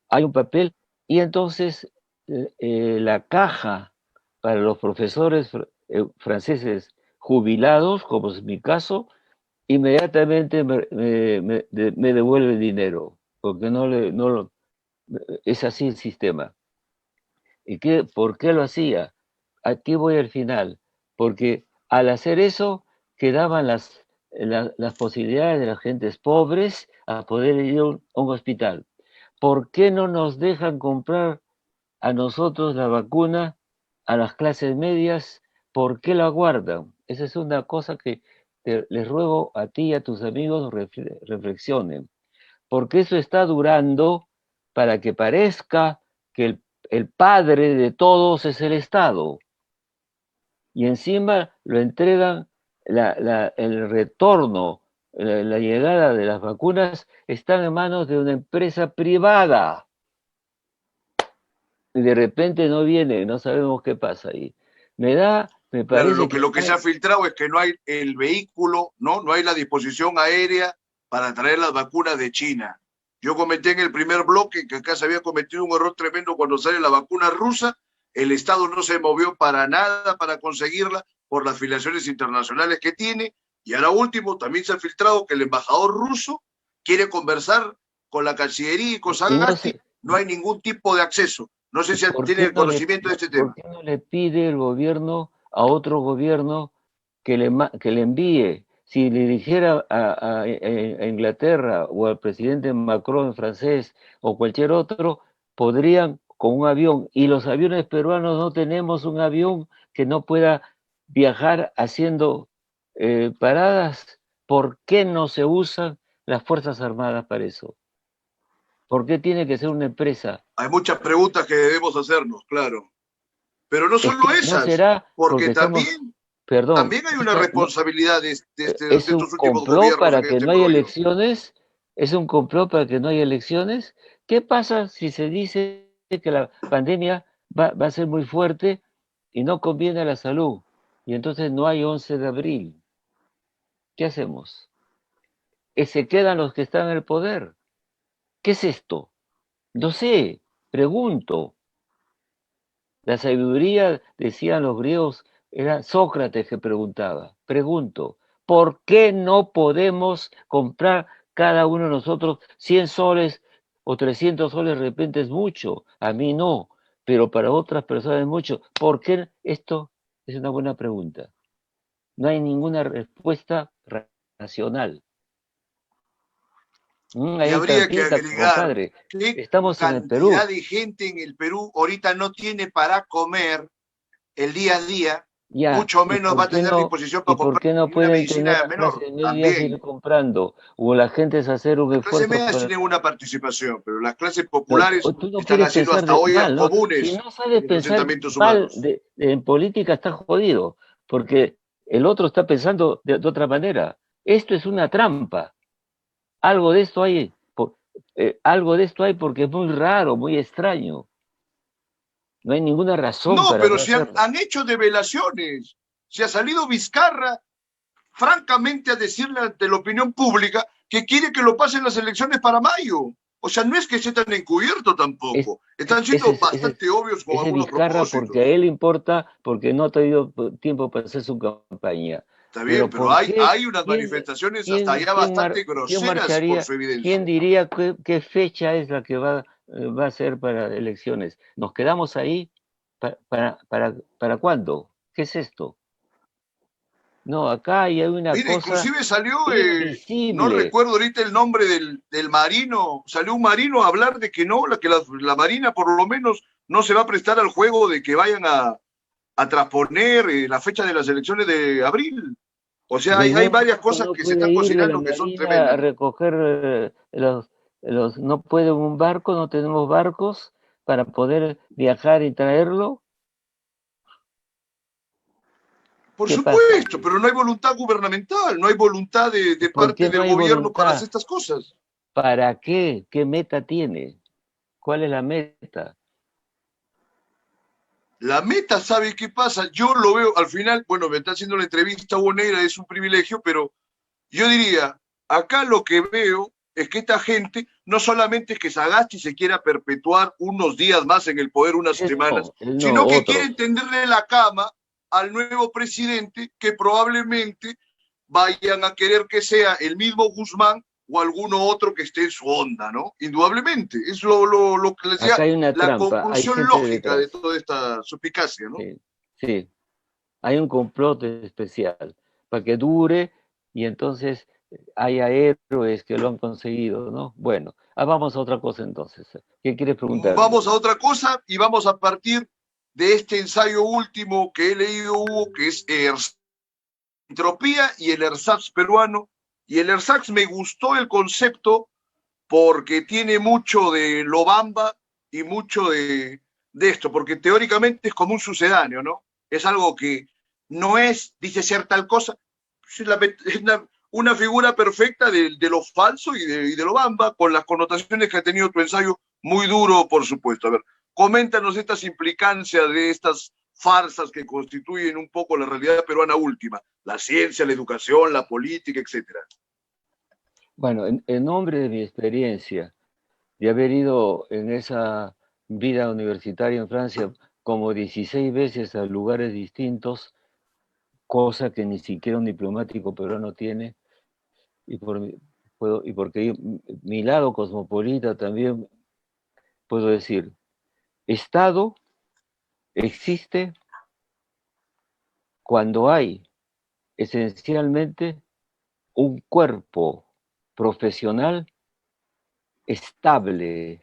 hay un papel, y entonces la caja para los profesores franceses jubilados, como es mi caso, inmediatamente me devuelve el dinero, porque es así el sistema. ¿Y por qué lo hacía? Aquí voy al final, porque al hacer eso quedaban las posibilidades de las gentes pobres a poder ir a un hospital. ¿Por qué no nos dejan comprar a nosotros la vacuna, a las clases medias? ¿Por qué la guardan? Esa es una cosa que les ruego a ti y a tus amigos reflexionen. Porque eso está durando para que parezca que el padre de todos es el Estado. Y encima lo entregan, el retorno, la llegada de las vacunas están en manos de una empresa privada. Y de repente no viene, no sabemos qué pasa ahí. Me Claro, parece lo que se ha filtrado es que no hay el vehículo, no hay la disposición aérea para traer las vacunas de China. Yo comenté en el primer bloque que acá se había cometido un error tremendo cuando sale la vacuna rusa. El Estado no se movió para nada para conseguirla por las afiliaciones internacionales que tiene. Y ahora último, también se ha filtrado que el embajador ruso quiere conversar con la Cancillería y con Sagasti. No hay ningún tipo de acceso. No sé si tiene conocimiento de este tema. ¿Por qué no le pide el gobierno a otro gobierno que le envíe? Si le dijera a Inglaterra o al presidente Macron francés o cualquier otro, podrían con un avión. Y los aviones peruanos no tenemos un avión que no pueda viajar haciendo paradas. ¿Por qué no se usan las Fuerzas Armadas para eso? ¿Por qué tiene que ser una empresa? Hay muchas preguntas que debemos hacernos, claro. Pero no solo esas, no será porque también, también hay una responsabilidad de estos últimos gobiernos. Para que no haya elecciones, es un complot para que no haya elecciones. ¿Qué pasa si se dice que la pandemia va a ser muy fuerte y no conviene a la salud? Y entonces no hay 11 de abril. ¿Qué hacemos? Se quedan los que están en el poder. ¿Qué es esto? No sé, pregunto. La sabiduría, decían los griegos, era Sócrates que preguntaba. Pregunto, ¿por qué no podemos comprar cada uno de nosotros 100 soles o 300 soles? De repente es mucho, a mí no, pero para otras personas es mucho. ¿Por qué? Esto es una buena pregunta. No hay ninguna respuesta racional. Y habría que agregar que estamos en el Perú. Cantidad de gente en el Perú ahorita no tiene para comer el día a día, mucho menos va a tener disposición para comprar. ¿Por qué no pueden tener menor? También ir comprando? O la gente es hacer un esfuerzo. Las clases medias tienen una participación, pero las clases populares están haciendo hasta ollas comunes. Si no sabes pensar mal en política, está jodido, porque el otro está pensando de otra manera. Esto es una trampa. Algo de esto hay, porque es muy raro, muy extraño. No hay ninguna razón. No, pero se han hecho develaciones. Se ha salido Vizcarra, francamente, a decirle ante la opinión pública que quiere que lo pasen las elecciones para mayo. O sea, no es que esté tan encubierto tampoco. Están siendo bastante obvios con algunos propósitos. Porque a él importa, porque no ha tenido tiempo para hacer su campaña. Está bien, pero hay unas manifestaciones hasta allá bastante groseras por su evidencia. ¿Quién diría qué fecha es la que va a ser para elecciones? ¿Nos quedamos ahí? ¿Para cuándo? ¿Qué es esto? No, acá hay una cosa... Inclusive salió, no recuerdo ahorita el nombre del marino, salió un marino a hablar de que no, que la Marina por lo menos no se va a prestar al juego de que vayan a transponer la fecha de las elecciones de abril. O sea, hay varias cosas que se están cocinando que son tremendas. A recoger no puede un barco, no tenemos barcos para poder viajar y traerlo. Por supuesto, pero no hay voluntad gubernamental, no hay voluntad de parte del gobierno para hacer estas cosas. ¿Para qué? ¿Qué meta tiene? ¿Cuál es la meta? La meta, ¿sabe qué pasa? Yo lo veo al final, bueno, me está haciendo la entrevista Hugo Neira, es un privilegio, pero yo diría, acá lo que veo es que esta gente no solamente es que Sagasti se quiera perpetuar unos días más en el poder, unas semanas, no, sino que otros. quiere tenderle la cama al nuevo presidente que probablemente vayan a querer que sea el mismo Guzmán o alguno otro que esté en su onda, ¿no? Indudablemente. Es lo que les decía, Acá hay una la trampa, hay conclusión gente lógica de detrás. toda esta suspicacia, ¿no? Sí, sí, hay un complot especial para que dure y entonces haya héroes que lo han conseguido, ¿no? Bueno, vamos a otra cosa entonces. ¿Qué quieres preguntarme? Vamos a otra cosa y vamos a partir de este ensayo último que he leído, Hugo, que es Entropía y el ersatz peruano. Y el ersatz me gustó el concepto porque tiene mucho de Lobamba y mucho de esto, porque teóricamente es como un sucedáneo, ¿no? Es algo que no es, dice ser tal cosa, es una figura perfecta de lo falso y de Lobamba, con las connotaciones que ha tenido tu ensayo, muy duro, por supuesto. A ver, coméntanos estas implicancias de estas farsas que constituyen un poco la realidad peruana última, la ciencia, la educación, la política, etcétera. Bueno, en nombre de mi experiencia, de haber ido en esa vida universitaria en Francia como 16 veces a lugares distintos, cosa que ni siquiera un diplomático peruano tiene, y, y porque mi lado cosmopolita también puedo decir, Estado existe cuando hay esencialmente un cuerpo profesional estable,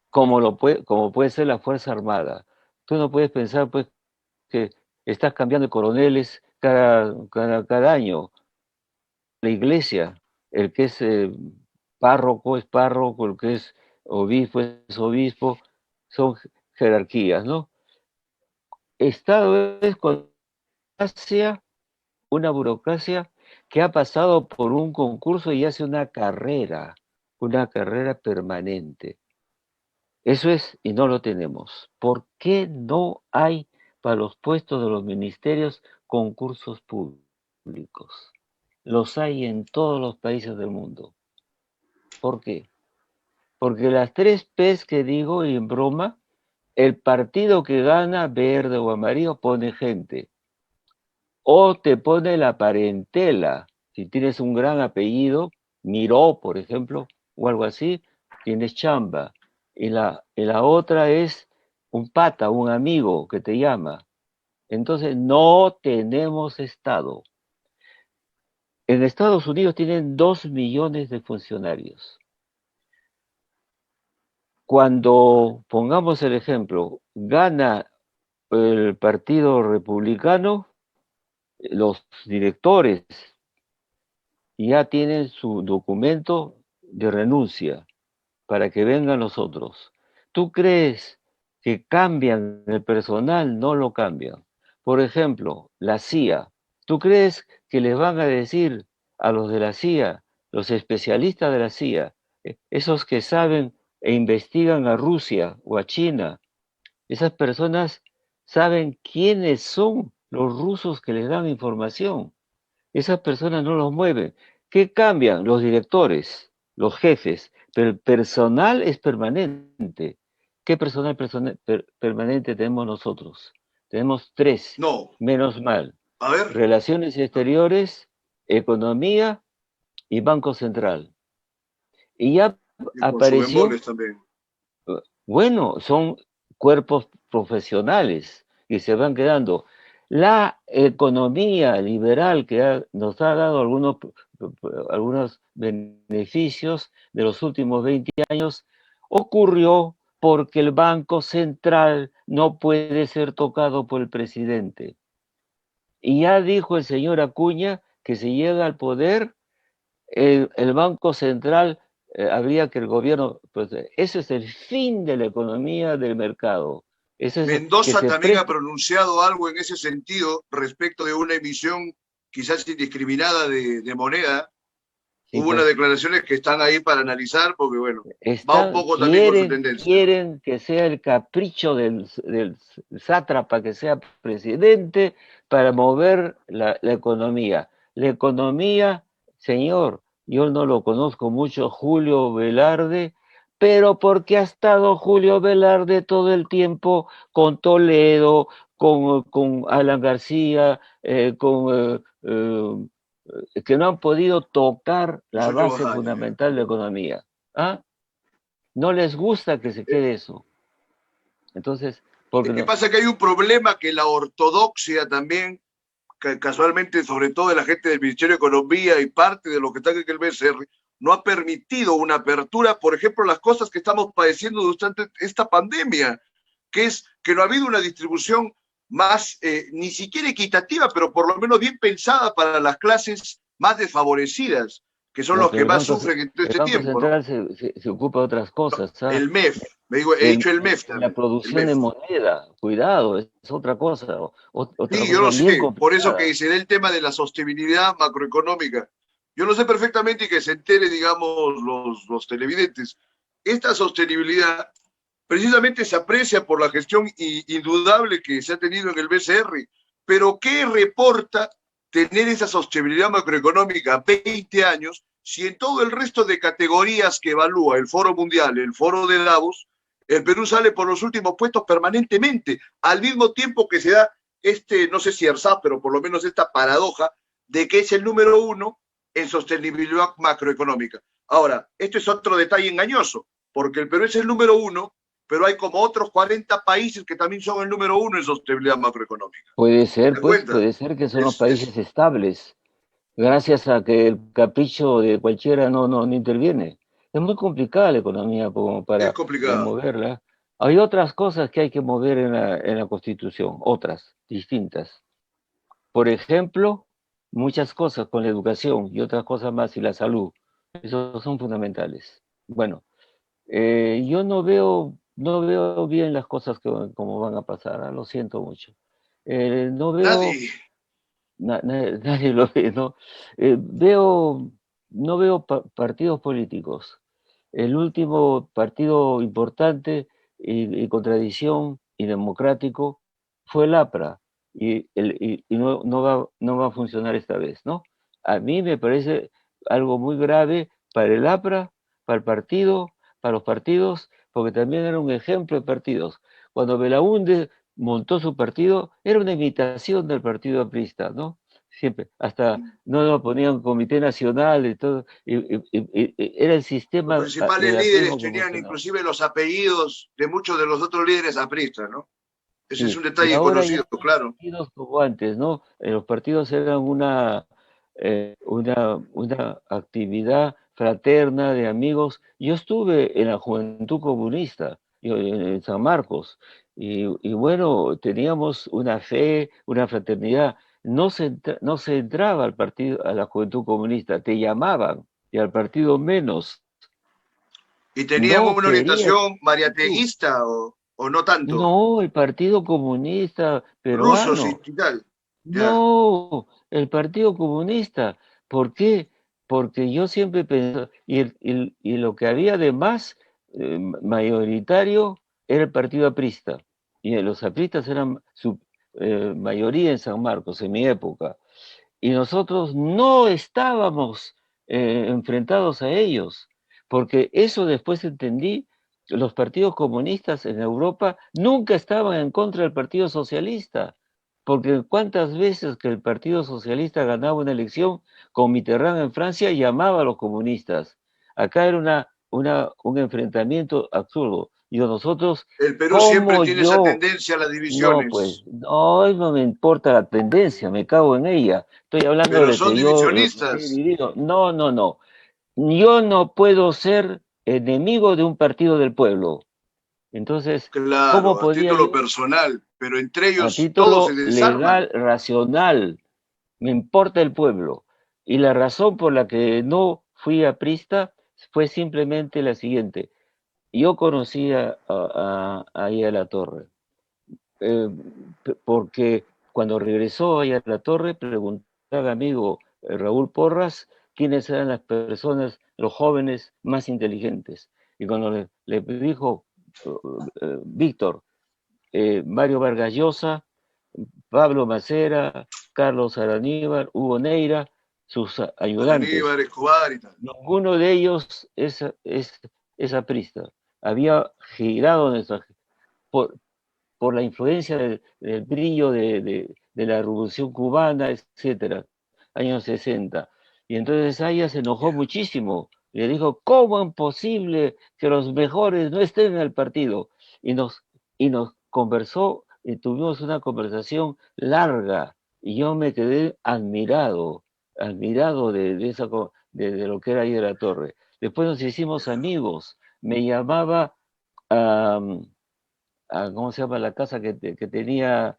como puede ser la Fuerza Armada. Tú no puedes pensar pues que estás cambiando de coroneles cada año. La iglesia, el que es párroco, el que es obispo, son jerarquías, ¿no? Estado es cuando sea una burocracia que ha pasado por un concurso y hace una carrera permanente. Eso es, y no lo tenemos. ¿Por qué no hay para los puestos de los ministerios concursos públicos? Los hay en todos los países del mundo. ¿Por qué? Porque las 3 P's que digo y en broma, el partido que gana, verde o amarillo, pone gente. O te pone la parentela. Si tienes un gran apellido, Miró, por ejemplo, o algo así, tienes chamba. Y la otra es un pata, un amigo que te llama. Entonces, no tenemos Estado. En Estados Unidos tienen 2 millones de funcionarios. Cuando, pongamos el ejemplo, gana el Partido Republicano, los directores ya tienen su documento de renuncia para que vengan los otros. ¿Tú crees que cambian el personal? No lo cambian. Por ejemplo, la CIA. ¿Tú crees que les van a decir a los de la CIA, los especialistas de la CIA, esos que saben e investigan a Rusia o a China, esas personas saben quiénes son los rusos que les dan información? Esas personas no los mueven. ¿Qué cambian? Los directores, los jefes, pero el personal es permanente. ¿Qué personal permanente tenemos nosotros? Tenemos 3, No, menos mal. a ver, Relaciones exteriores, economía y Banco Central. Y ya y con sus apareció, emboles también. bueno, son cuerpos profesionales que se van quedando. La economía liberal que nos ha dado algunos beneficios de los últimos 20 años ocurrió porque el Banco Central no puede ser tocado por el presidente. Y ya dijo el señor Acuña que si llega al poder, el Banco Central, habría que el gobierno, pues ese es el fin de la economía del mercado. Ese es que Mendoza se también ha preste. pronunciado algo en ese sentido respecto de una emisión quizás indiscriminada de moneda. Sí, Hubo unas pues declaraciones que están ahí para analizar porque, bueno, va un están, poco también con su quieren, tendencia. quieren que sea el capricho del sátrapa que sea presidente para mover la economía. La economía, señor, yo no lo conozco mucho, Julio Velarde, pero porque ha estado Julio Velarde todo el tiempo con Toledo, con Alan García, que no han podido tocar la Nosotros base Bajaña. fundamental de la economía. ¿Ah? No les gusta que se quede eso. Entonces, porque ¿Qué no, pasa? Que hay un problema que la ortodoxia también, casualmente, sobre todo de la gente del Ministerio de Economía y parte de lo que está en el BCR, no ha permitido una apertura, por ejemplo, las cosas que estamos padeciendo durante esta pandemia, que es que no ha habido una distribución más, ni siquiera equitativa, pero por lo menos bien pensada para las clases más desfavorecidas, que son los que más sufren en todo el este Banco tiempo, ¿no? Central se ocupa de otras cosas, ¿sabes? El MEF, me digo, he dicho el MEF La también, el producción de MEF. moneda, cuidado, es otra cosa, otra Sí, yo cosa lo bien sé, por eso complicada. que se dé el tema de la sostenibilidad macroeconómica. Yo lo sé perfectamente y que se entere, digamos, los televidentes. Esta sostenibilidad precisamente se aprecia por la gestión indudable que se ha tenido en el BCR, pero ¿qué reporta tener esa sostenibilidad macroeconómica 20 años si en todo el resto de categorías que evalúa el Foro Mundial, el Foro de Davos, el Perú sale por los últimos puestos permanentemente, al mismo tiempo que se da no sé si ERSA, pero por lo menos esta paradoja de que es el número uno en sostenibilidad macroeconómica. Ahora, esto es otro detalle engañoso, porque el Perú es el número uno, pero hay como otros 40 países que también son el número uno en sostenibilidad macroeconómica. Puede ¿Te ser, das pues, cuenta? puede ser que son los países estables, gracias a que el capricho de cualquiera no interviene. Es muy complicada la economía como Es para complicado. moverla. Hay otras cosas que hay que mover en la Constitución, otras, distintas. Por ejemplo, muchas cosas con la educación y otras cosas más y la salud. Esos son fundamentales. Bueno, yo no veo bien las cosas como van a pasar, lo siento mucho. No veo, Nadie. nadie lo ve, ¿no? No veo partidos políticos. El último partido importante y contradicción y democrático fue el APRA y no va a funcionar esta vez, ¿no? A mí me parece algo muy grave para el APRA, para el partido, para los partidos, porque también era un ejemplo de partidos. Cuando Belaúnde montó su partido, era una imitación del partido aprista, ¿no? Siempre, hasta no lo ponían comité nacional y todo, era el Los sistema principales del líderes aprismo que tenían funcionaba. inclusive los apellidos de muchos de los otros líderes apristas, ¿no? Ese es Sí, un y detalle ahora ya conocido, no hay claro. partidos como antes, ¿no? Los partidos eran una actividad fraterna de amigos. Yo estuve en la Juventud Comunista, en San Marcos, y bueno, teníamos una fe, una fraternidad. No se entraba al partido, a la Juventud Comunista, te llamaban, y al partido menos. Y tenían No una querían. orientación mariateguista o no tanto, No, el Partido Comunista rusos Peruano. y tal. Ya. No, el Partido Comunista. ¿Por qué? Porque yo siempre pensé, y lo que había de más mayoritario era el Partido Aprista. Y los apristas eran su mayoría en San Marcos, en mi época. Y nosotros no estábamos enfrentados a ellos, porque eso después entendí, los partidos comunistas en Europa nunca estaban en contra del Partido Socialista, porque cuántas veces que el Partido Socialista ganaba una elección con Mitterrand en Francia llamaba a los comunistas. Acá era un enfrentamiento absurdo. Y nosotros, El Perú siempre como tiene esa yo, tendencia a las no, pues, divisiones, no me importa la tendencia, me cago en ella. Estoy hablando pero de son que yo lo que he divisionistas. vivido. No. Yo no puedo ser enemigo de un partido del pueblo. Entonces, ¿cómo Claro, a podía título yo, personal, pero entre a ellos todos se título desarman. legal, racional, me importa el pueblo? Y la razón por la que no fui aprista fue simplemente la siguiente. Yo conocía ahí a La Torre. eh, Porque cuando regresó allá a la torre, preguntaba a mi amigo Raúl Porras quiénes eran las personas, los jóvenes más inteligentes. Y cuando le dijo Víctor, Mario Vargas Llosa, Pablo Macera, Carlos Araníbar, Hugo Neira, sus Con ayudantes. Aníbal, Escobar y tal. Ninguno de ellos es aprista. Había girado por, por la influencia del brillo de la Revolución Cubana, etcétera, años 60. Y entonces ella se enojó muchísimo. Le dijo, ¿cómo es posible que los mejores no estén en el partido? Y nos conversó y tuvimos una conversación larga. Y yo me quedé admirado de lo que era ahí de la Torre. Después nos hicimos amigos. Me llamaba ¿cómo se llama la casa que tenía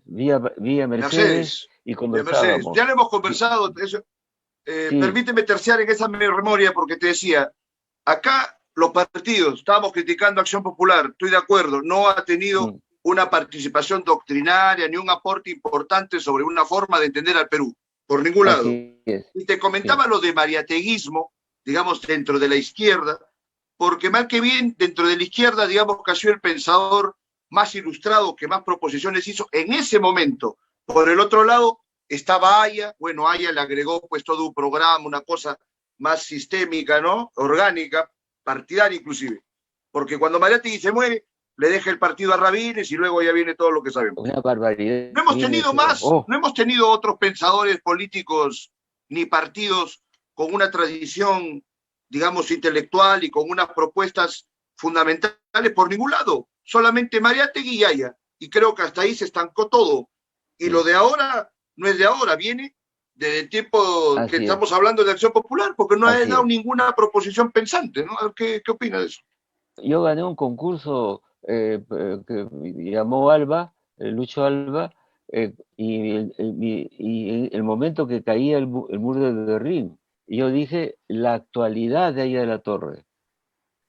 vía Mercedes y De Mercedes. Ya conversábamos? lo hemos conversado. Eso, Sí, permíteme terciar en esa memoria porque te decía, acá los partidos, estábamos criticando Acción Popular, estoy de acuerdo, no ha tenido mm, una participación doctrinaria ni un aporte importante sobre una forma de entender al Perú, por ningún lado. así es, Y te sí, comentaba lo de mariateguismo, digamos, dentro de la izquierda, porque mal que bien, dentro de la izquierda, digamos que ha sido el pensador más ilustrado, que más proposiciones hizo en ese momento. Por el otro lado, estaba Aya, bueno, Aya le agregó pues todo un programa, una cosa más sistémica, ¿no? Orgánica, partidaria inclusive. Porque cuando Mariátegui se muere, le deja el partido a Rabines y luego ya viene todo lo que sabemos. una barbaridad. No hemos tenido más, no hemos tenido otros pensadores políticos ni partidos con una tradición, digamos, intelectual y con unas propuestas fundamentales por ningún lado. Solamente Mariátegui y Aya. Y creo que hasta ahí se estancó todo. Y sí, lo de ahora no es de ahora, viene desde el tiempo que así es, estamos hablando de Acción Popular, porque no ha así dado es. ninguna proposición pensante, ¿no? ¿Qué opina de eso? Yo gané un concurso que llamó Alba, Lucho Alba, y el momento que caía el muro de Berlín, y yo dije la actualidad de ahí de la Torre,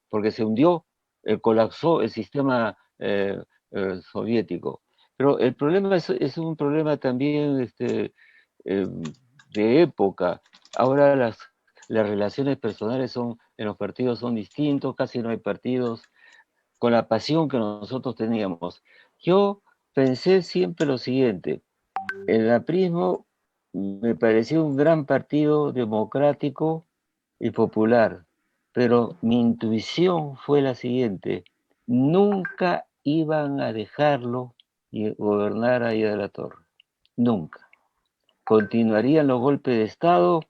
porque se hundió, colapsó el sistema soviético. Pero el problema es un problema también eh, de época. Ahora las relaciones personales en los partidos son distintos, casi no hay partidos, con la pasión que nosotros teníamos. Yo pensé siempre lo siguiente, el aprismo me pareció un gran partido democrático y popular, pero mi intuición fue la siguiente, nunca iban a dejarlo gobernar ahí de la Torre, nunca. Continuarían los golpes de Estado,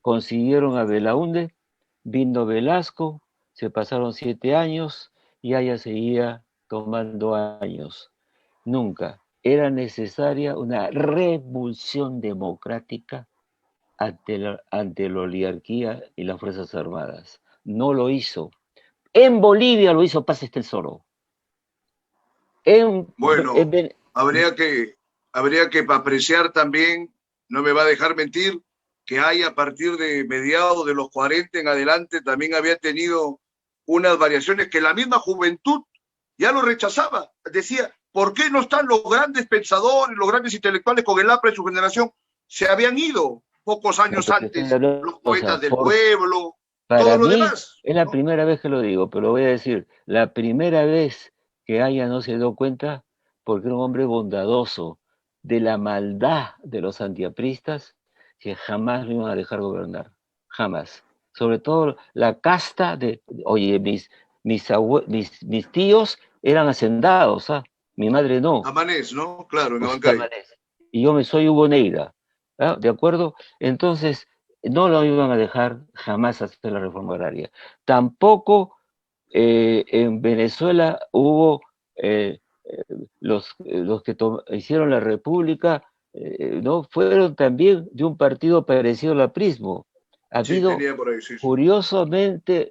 consiguieron a Belaúnde, vino Velasco, se pasaron 7 años y ella seguía tomando años. Nunca. Era necesaria una revolución democrática ante la oligarquía y las Fuerzas Armadas. No lo hizo. En Bolivia lo hizo Paz Tesoro. En, Bueno, en, habría que, habría que apreciar también, no me va a dejar mentir, que hay a partir de mediados de los 40 en adelante también había tenido unas variaciones que la misma juventud ya lo rechazaba. Decía, ¿por qué no están los grandes pensadores, los grandes intelectuales con el APRA de su generación? Se habían ido pocos no, años pero te estoy antes, hablando, los o poetas sea, del pueblo, todo para lo mí demás, es la ¿no? primera vez que lo digo, pero lo voy a decir, la primera vez que Aya no se dio cuenta, porque era un hombre bondadoso, de la maldad de los antiapristas, que jamás lo iban a dejar gobernar, jamás. Sobre todo la casta oye, mis tíos eran hacendados, ¿ah? Mi madre no, Amanés, ¿no? Claro, en o sea, Abancay. y yo me soy Hugo Neira, ¿ah? ¿De acuerdo? Entonces, no lo iban a dejar jamás hacer la reforma agraria. Tampoco en Venezuela hubo los que hicieron la república, ¿no? Fueron también de un partido parecido al aprismo. Ha Sí, habido, tenía por ahí, sí, sí. curiosamente,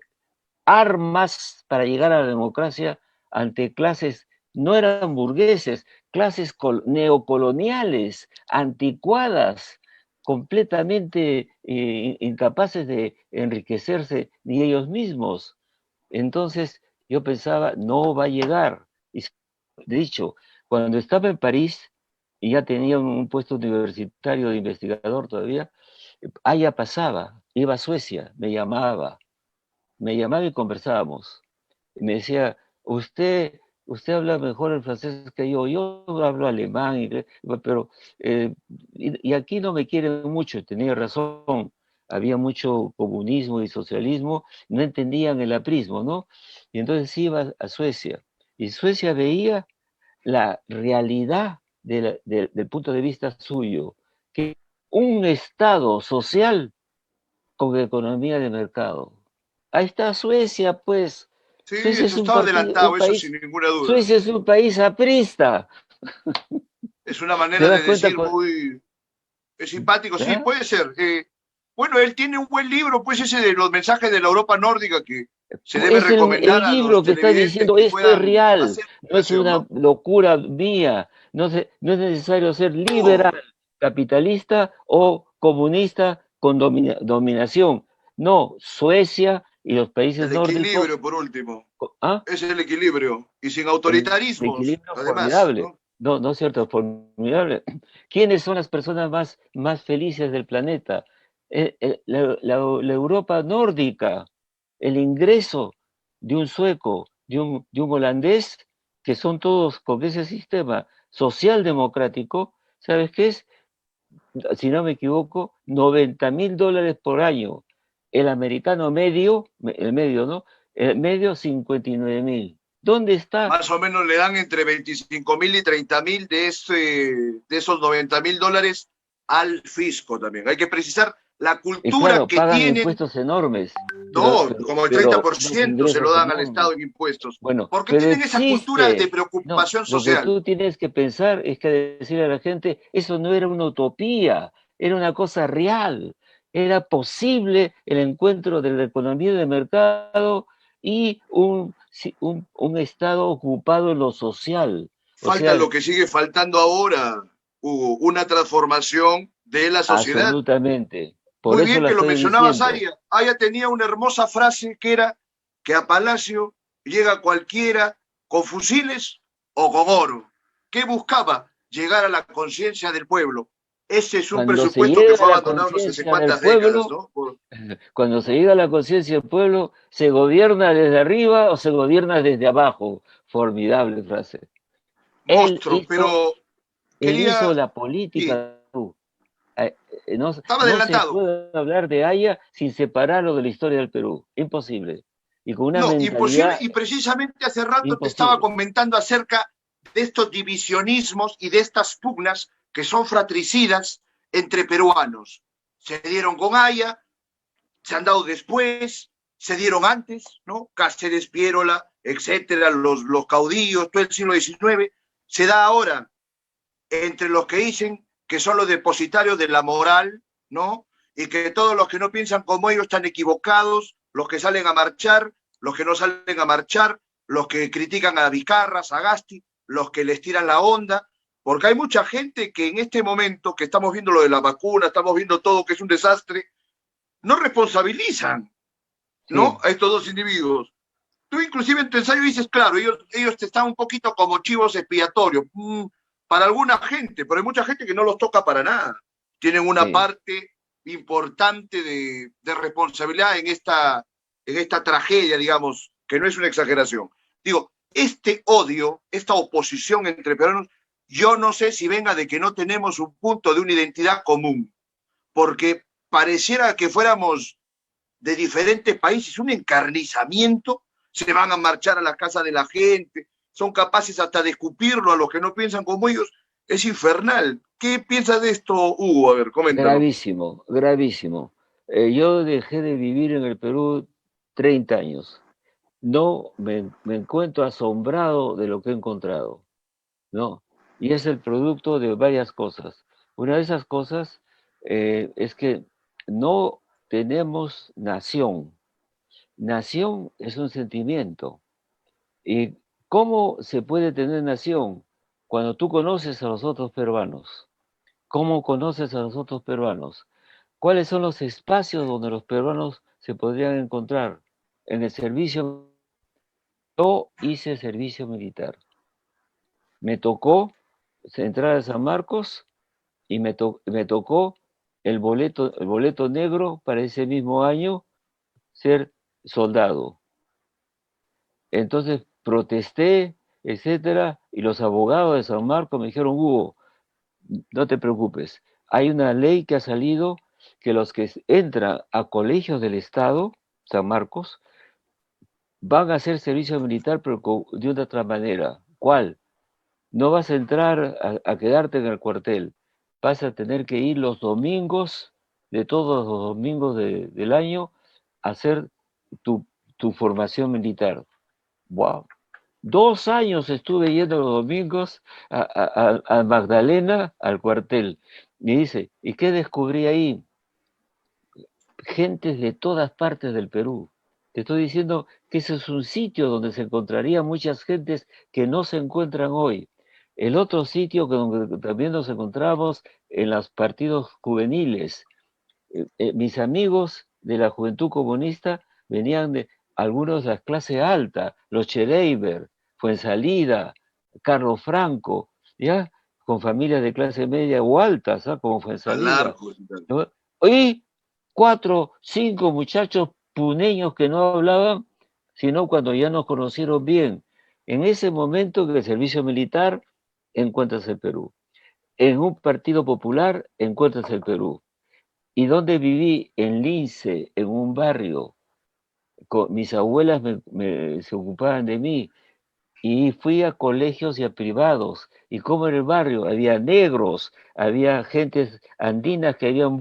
armas para llegar a la democracia ante clases, no eran burgueses, clases neocoloniales, anticuadas, completamente incapaces de enriquecerse ni ellos mismos. Entonces yo pensaba, no va a llegar. Y de hecho, cuando estaba en París y ya tenía un puesto universitario de investigador todavía, allá pasaba, iba a Suecia, me llamaba y conversábamos. Me decía, usted usted habla mejor el francés que yo hablo alemán, inglés, pero y aquí no me quieren mucho, tenía razón, había mucho comunismo y socialismo, no entendían el aprismo, ¿no? Y entonces iba a Suecia, y Suecia veía la realidad del punto de vista suyo, que un Estado social con economía de mercado. Ahí está Suecia, pues. Sí, Suecia es eso un, estaba un adelantado, eso país, sin ninguna duda. Suecia es un país aprista. Es una ¿Te manera de das cuenta? decir muy es simpático, sí, ¿Ah? puede ser. Bueno, él tiene un buen libro, pues ese de los mensajes de la Europa nórdica que se debe Es recomendar el a los libro que está televidentes diciendo, que esto es puedan real, hacer no es investigación, una ¿no? locura mía, no es necesario ser No, liberal, capitalista o comunista con dominación. No, Suecia y los países el nórdicos, equilibrio, por último. ¿ah? Es el equilibrio. Y sin El autoritarismos, equilibrio además, formidable, ¿no? no, no es cierto, formidable. ¿Quiénes son las personas más felices del planeta? La Europa nórdica, el ingreso de un sueco, de un holandés, que son todos con ese sistema social democrático, ¿sabes qué es? Si no me equivoco, $90.000 por año. El americano medio, el medio, ¿no? El medio 59.000. ¿Dónde está? Más o menos le dan entre 25.000 y 30.000 de esos $90.000 al fisco también. Hay que precisar la Y cultura claro, que pagan tienen. impuestos enormes, No, como el treinta pero por unos ciento se lo ingresos dan al enormes. Estado en impuestos, Bueno, porque pero tienen esa cultura de existe. No, preocupación lo que social. tú tienes que pensar es que decirle a la gente, eso no era una utopía, era una cosa real. Era posible el encuentro de la economía de mercado y un Estado ocupado en lo social. O Falta sea, lo que sigue faltando ahora, Hugo, una transformación de la sociedad. absolutamente. Por Muy eso bien la que lo estoy mencionabas, diciendo. Aya. Aya tenía una hermosa frase que era que a Palacio llega cualquiera con fusiles o con oro. ¿Qué buscaba? Llegar a la conciencia del pueblo. Ese es un Cuando se presupuesto que llega a fue la abandonado no sé hace conciencia del cuántas décadas, pueblo, ¿no? cuando se llega a la conciencia del pueblo, ¿se gobierna desde arriba o se gobierna desde abajo? Formidable frase. Él Monstruo, hizo, pero él hizo quería, la sí, política. No, estaba no se adelantado. puede hablar de Haya sin separarlo de la historia del Perú. Imposible. Y con una No, imposible, mentalidad y precisamente hace rato te estaba imposible. comentando acerca de estos divisionismos y de estas pugnas que son fratricidas entre peruanos. Se dieron con Haya, se han dado después, se dieron antes, ¿no? Cáceres, Piérola, etcétera, los caudillos, todo el siglo XIX, se da ahora entre los que dicen que son los depositarios de la moral, ¿no? Y que todos los que no piensan como ellos están equivocados, los que salen a marchar, los que no salen a marchar, los que critican a Vizcarra, a Sagasti, los que les tiran la onda, porque hay mucha gente que en este momento, que estamos viendo lo de la vacuna, estamos viendo todo que es un desastre, no responsabilizan, ¿no? Sí, A estos dos individuos. Tú inclusive en tu ensayo dices, claro, ellos te están un poquito como chivos expiatorios para alguna gente, pero hay mucha gente que no los toca para nada. Tienen una sí. parte importante de responsabilidad en esta tragedia, digamos, que no es una exageración. Digo, este odio, esta oposición entre peruanos, yo no sé si venga de que no tenemos un punto de una identidad común, porque pareciera que fuéramos de diferentes países, un encarnizamiento, se van a marchar a la casa de la gente, son capaces hasta de escupirlo a los que no piensan como ellos, es infernal. ¿Qué piensas de esto, Hugo? A ver, coméntalo. Gravísimo, gravísimo. Yo dejé de vivir en el Perú 30 años. No me encuentro asombrado de lo que he encontrado, ¿no? Y es el producto de varias cosas. Una de esas cosas es que no tenemos nación. Nación es un sentimiento. ¿Y cómo se puede tener nación cuando tú conoces a los otros peruanos? ¿Cómo conoces a los otros peruanos? ¿Cuáles son los espacios donde los peruanos se podrían encontrar? En el servicio. Yo hice servicio militar. Me tocó entrar a San Marcos y me tocó el boleto negro para ese mismo año ser soldado. Entonces protesté, etcétera, y los abogados de San Marcos me dijeron, Hugo, no te preocupes, hay una ley que ha salido que los que entran a colegios del Estado, San Marcos, van a hacer servicio militar, pero de una otra manera. ¿Cuál? No vas a entrar a quedarte en el cuartel, vas a tener que ir los domingos, de todos los domingos del año, a hacer tu formación militar. ¡Wow! 2 años estuve yendo los domingos a Magdalena, al cuartel. Me dice, ¿y qué descubrí ahí? Gentes de todas partes del Perú. Te estoy diciendo que ese es un sitio donde se encontrarían muchas gentes que no se encuentran hoy. El otro sitio donde también nos encontramos en los partidos juveniles. Mis amigos de la Juventud Comunista venían de algunos de la clase alta, los Schreiber, Fuensalida, Carlos Franco, ¿ya? Con familias de clase media o altas, ¿ah? Como Fuensalida. ¿No? Y 4, 5 muchachos puneños que no hablaban, sino cuando ya nos conocieron bien. En ese momento que el servicio militar encuentras el Perú. En un partido popular encuentras el Perú. Y donde viví, en Lince, en un barrio, mis abuelas se ocupaban de mí, y fui a colegios y a privados, y como en el barrio había negros, había gentes andinas que habían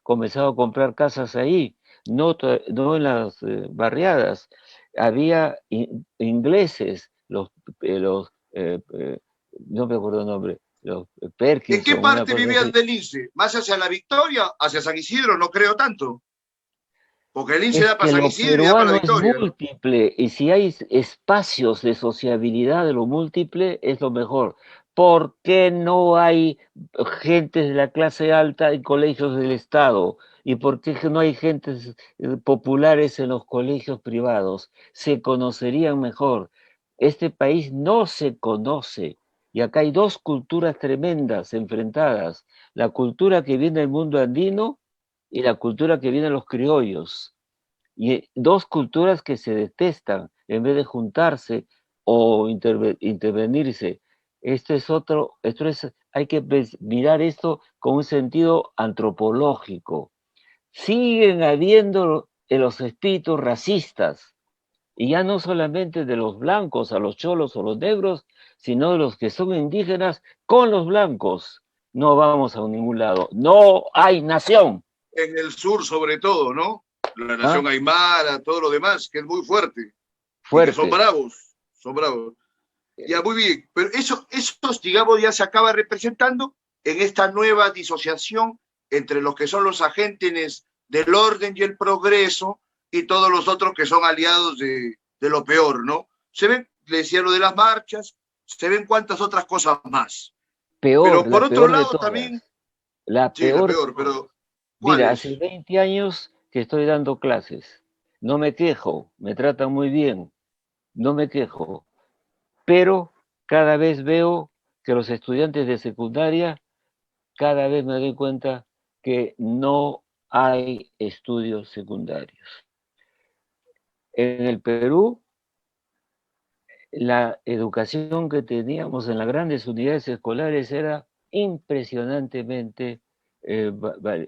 comenzado a comprar casas ahí, no en las barriadas, había ingleses, no me acuerdo el nombre, los Perkinson. ¿En qué parte vivías del Lince? ¿Más hacia la Victoria? ¿Hacia San Isidro? No creo tanto. Porque el Lince da para San Isidro y da para la Victoria. Es múltiple, y si hay espacios de sociabilidad de lo múltiple, es lo mejor. ¿Por qué no hay gentes de la clase alta en colegios del Estado? ¿Y por qué no hay gentes populares en los colegios privados? Se conocerían mejor. Este país no se conoce. Y acá hay dos culturas tremendas enfrentadas. La cultura que viene del mundo andino y la cultura que viene de los criollos. Y dos culturas que se detestan en vez de juntarse o intervenirse. Hay que mirar esto con un sentido antropológico. Siguen habiendo los espíritus racistas, y ya no solamente de los blancos a los cholos o los negros, sino de los que son indígenas con los blancos. No vamos a ningún lado. No hay nación. En el sur, sobre todo, ¿no? La nación aymara, todo lo demás, que es muy fuerte. Que son bravos, son bravos. Ya, muy bien. Pero eso, digamos, ya se acaba representando en esta nueva disociación entre los que son los agentes del orden y el progreso y todos los otros que son aliados de lo peor, ¿no? Se ven, le decía lo de las marchas, se ven cuantas otras cosas más. Pero por otro lado también... La peor, pero... Mira, hace 20 años que estoy dando clases. No me quejo, me tratan muy bien, no me quejo. Pero cada vez veo que los estudiantes de secundaria, cada vez me doy cuenta que no hay estudios secundarios. En el Perú, la educación que teníamos en las grandes unidades escolares era impresionantemente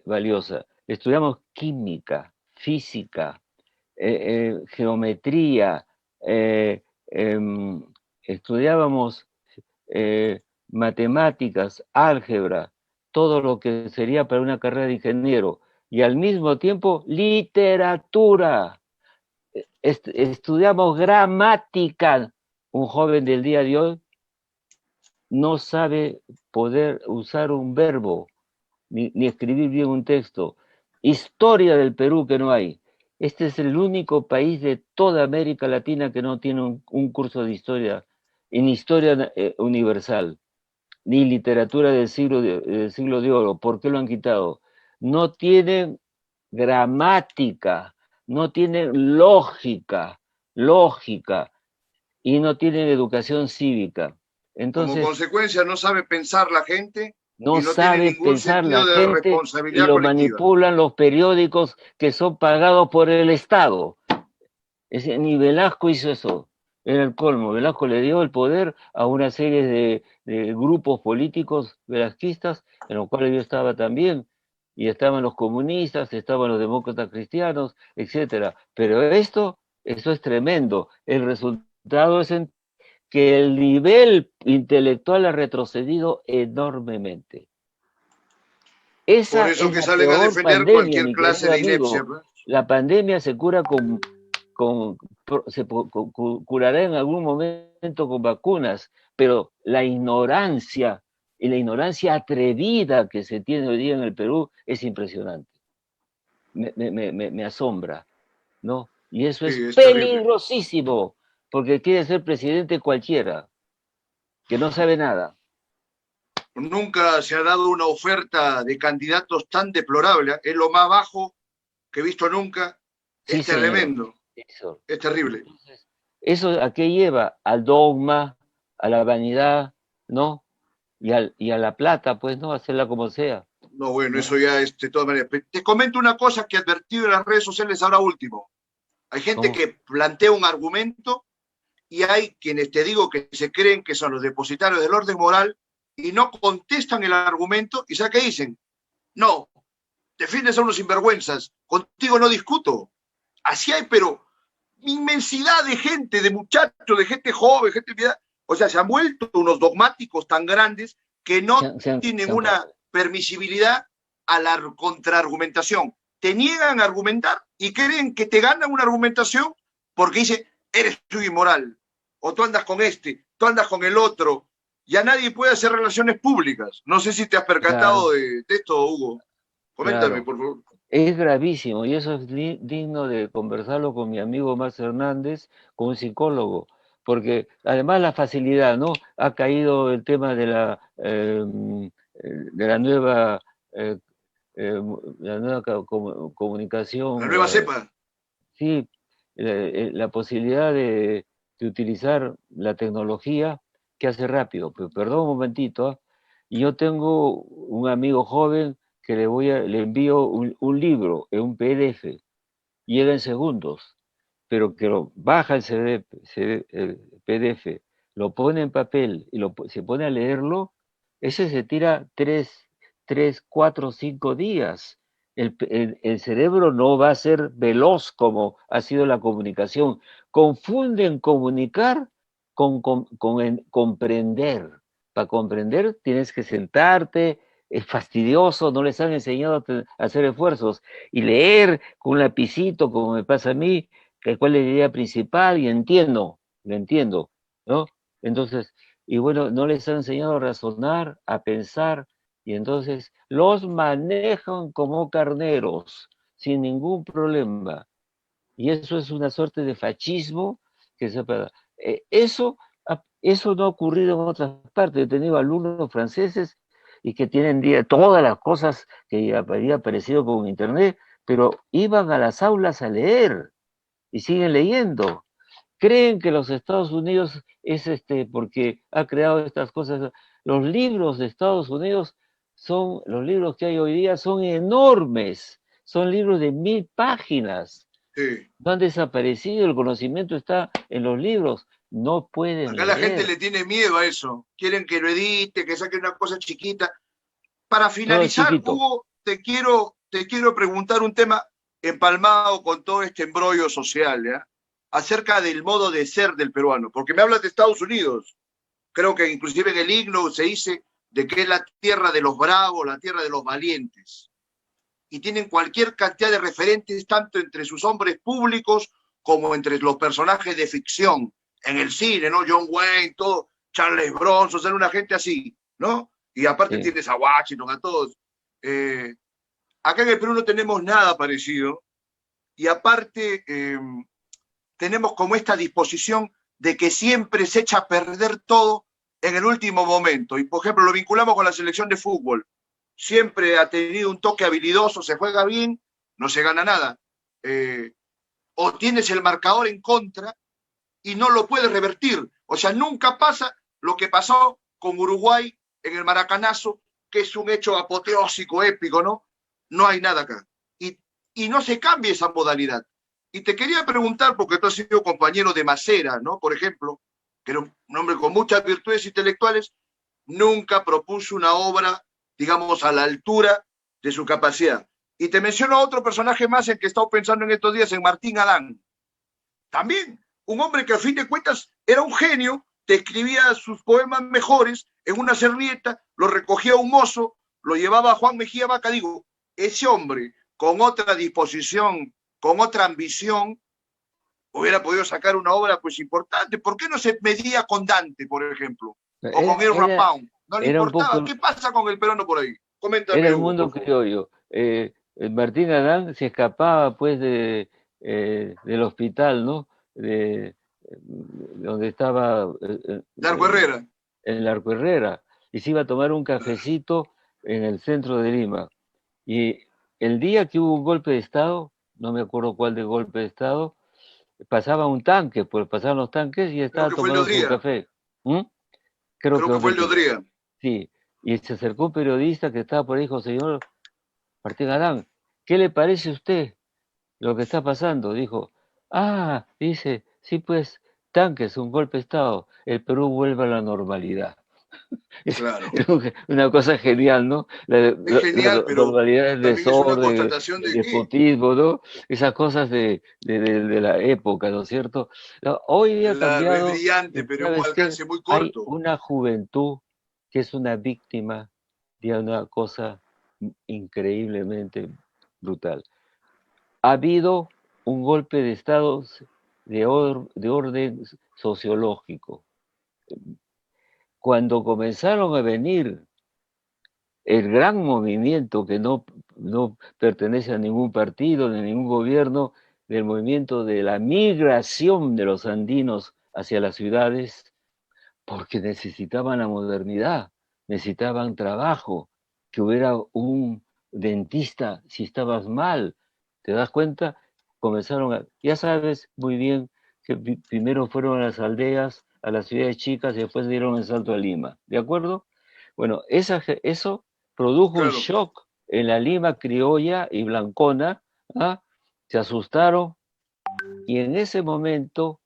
valiosa. Estudiamos química, física, geometría, estudiábamos matemáticas, álgebra, todo lo que sería para una carrera de ingeniero, y al mismo tiempo literatura. Estudiamos gramática. Un joven del día de hoy no sabe poder usar un verbo, ni escribir bien un texto. Historia del Perú que no hay. Este es el único país de toda América Latina que no tiene un curso de historia, en historia universal, ni literatura del siglo de oro. ¿Por qué lo han quitado? No tienen gramática, no tienen lógica, y no tienen educación cívica. Entonces, como consecuencia, no sabe pensar la gente. No sabe pensar la gente y lo manipulan los periódicos que son pagados por el Estado. Ni Velasco hizo eso. era el colmo. Velasco le dio el poder a una serie de grupos políticos velasquistas, en los cuales yo estaba también, y estaban los comunistas, estaban los demócratas cristianos, etcétera. Pero esto es tremendo. El resultado es que el nivel intelectual ha retrocedido enormemente. Por Esa eso es que la salen a peor defender pandemia, cualquier mi clase querido de inepcia, amigo. pues. La pandemia se cura curará en algún momento con vacunas, pero la ignorancia y la ignorancia atrevida que se tiene hoy día en el Perú es impresionante. Me asombra, ¿no? Y eso es Sí, es terrible. peligrosísimo, porque quiere ser presidente cualquiera, que no sabe nada. Nunca se ha dado una oferta de candidatos tan deplorable. Es lo más bajo que he visto nunca. Sí, Es señor. tremendo. Eso. Es terrible. Entonces, ¿eso a qué lleva? Al dogma, a la vanidad, ¿no? Y a la plata, pues, ¿no? Hacerla como sea, No, bueno, ¿no? eso ya es de todas maneras. Te comento una cosa que he advertido en las redes sociales ahora último. Hay gente ¿Cómo? que plantea un argumento y hay quienes te digo que se creen que son los depositarios del orden moral y no contestan el argumento y ¿sabes qué dicen? No, defiendes a unos sinvergüenzas, contigo no discuto. Así hay, pero inmensidad de gente, de muchachos, de gente joven, gente de edad. O sea, se han vuelto unos dogmáticos tan grandes que no tienen una permisibilidad a la contraargumentación. Te niegan a argumentar y creen que te ganan una argumentación porque dice, eres tú inmoral, o tú andas con este, tú andas con el otro. Ya nadie puede hacer relaciones públicas. No sé si te has percatado Claro, de esto, Hugo. Coméntame, claro. por favor. Es gravísimo y eso es digno de conversarlo con mi amigo Max Hernández, con un psicólogo, porque además la facilidad, ¿no? Ha caído el tema de eh, la nueva La comunicación, nueva cepa. sí, la posibilidad de utilizar la tecnología que hace rápido. Pero perdón un momentito, ¿ah? Y yo tengo un amigo joven que le envío un libro en un PDF, llega en segundos, pero que lo baja el PDF, lo pone en papel y se pone a leerlo, ese se tira 4, 5 días. El cerebro no va a ser veloz como ha sido la comunicación. Confunden comunicar con comprender. Para comprender tienes que sentarte, es fastidioso, no les han enseñado a hacer esfuerzos. Y leer con un lapicito, como me pasa a mí, que cuál es la idea principal, y lo entiendo, ¿no? Entonces, y bueno, no les han enseñado a razonar, a pensar, y entonces los manejan como carneros, sin ningún problema. Y eso es una suerte de fascismo que se puede. Eso no ha ocurrido en otras partes. He tenido alumnos franceses y que tienen todas las cosas que había aparecido con internet, pero iban a las aulas a leer y siguen leyendo. Creen que los Estados Unidos es porque ha creado estas cosas. Los libros de Estados Unidos los libros que hay hoy día son enormes, son libros de 1000 páginas. Sí. No han desaparecido, el conocimiento está en los libros, no pueden Acá la gente leer. le tiene miedo a eso. Quieren que lo edite, que saque una cosa chiquita. Para Todo finalizar, chiquito. Hugo, te quiero preguntar un tema empalmado con todo este embrollo social, ¿ya? Acerca del modo de ser del peruano. Porque me hablas de Estados Unidos. Creo que inclusive en el himno se dice de que es la tierra de los bravos, la tierra de los valientes. Y tienen cualquier cantidad de referentes, tanto entre sus hombres públicos como entre los personajes de ficción. En el cine, ¿no? John Wayne, todo, Charles Bronson, ser una gente así, ¿no? Y aparte Sí. tienes a Washington, a todos. Acá en el Perú no tenemos nada parecido. Y aparte tenemos como esta disposición de que siempre se echa a perder todo en el último momento. Y, por ejemplo, lo vinculamos con la selección de fútbol. Siempre ha tenido un toque habilidoso, se juega bien, no se gana nada. O tienes el marcador en contra y no lo puedes revertir. O sea, nunca pasa lo que pasó con Uruguay en el Maracanazo, que es un hecho apoteósico, épico, ¿no? No hay nada acá. Y no se cambia esa modalidad. Y te quería preguntar, porque tú has sido compañero de Macera, ¿no? Por ejemplo, que era un hombre con muchas virtudes intelectuales, nunca propuso una obra, digamos, a la altura de su capacidad. Y te menciono a otro personaje más en que he estado pensando en estos días, en Martín Adán. También un hombre que a fin de cuentas era un genio, te escribía sus poemas mejores en una servilleta, lo recogía un mozo, lo llevaba a Juan Mejía Vaca. Digo, ese hombre, con otra disposición, con otra ambición, hubiera podido sacar una obra pues importante. ¿Por qué no se medía con Dante, por ejemplo? O con El Rapao. No le importaba. ¿Qué pasa con el peruano por ahí? Coméntame. Era el mundo criollo. Martín Adán se escapaba pues del hospital, ¿no? Donde estaba Largo Herrera. En Largo Herrera, y se iba a tomar un cafecito en el centro de Lima. Y el día que hubo un golpe de Estado, no me acuerdo cuál de golpe de Estado, pasaba un tanque, pues pasaban los tanques y estaba tomando un café. Creo que fue el de Odría. Sí, y se acercó un periodista que estaba por ahí, dijo, señor Martín Adán, ¿qué le parece a usted lo que está pasando? Dijo, dice, sí pues, tanques, un golpe de Estado, el Perú vuelve a la normalidad. Claro. Una cosa genial, ¿no? Es genial, pero normalidad del desorden, del despotismo, ¿no? Esas cosas de la época, ¿no es cierto? Hoy día ha cambiado. Es brillante, pero un alcance muy corto. Hay una juventud que es una víctima de una cosa increíblemente brutal. Ha habido un golpe de Estado de orden sociológico. Cuando comenzaron a venir el gran movimiento que no pertenece a ningún partido, ni ningún gobierno, del movimiento de la migración de los andinos hacia las ciudades, porque necesitaban la modernidad, necesitaban trabajo, que hubiera un dentista si estabas mal. ¿Te das cuenta? Ya sabes muy bien que primero fueron a las aldeas, a las ciudades chicas y después dieron el salto a Lima. ¿De acuerdo? Bueno, eso produjo un shock en la Lima criolla y blancona. Se asustaron y en ese momento,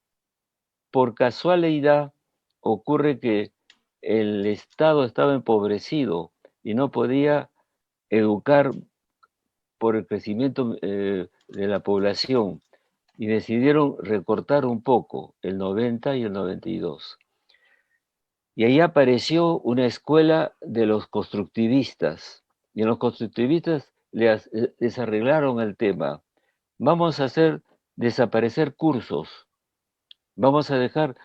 por casualidad, ocurre que el Estado estaba empobrecido y no podía educar por el crecimiento de la población y decidieron recortar un poco el 90 y el 92. Y ahí apareció una escuela de los constructivistas, y los constructivistas les arreglaron el tema. Vamos a hacer desaparecer cursos, vamos a dejar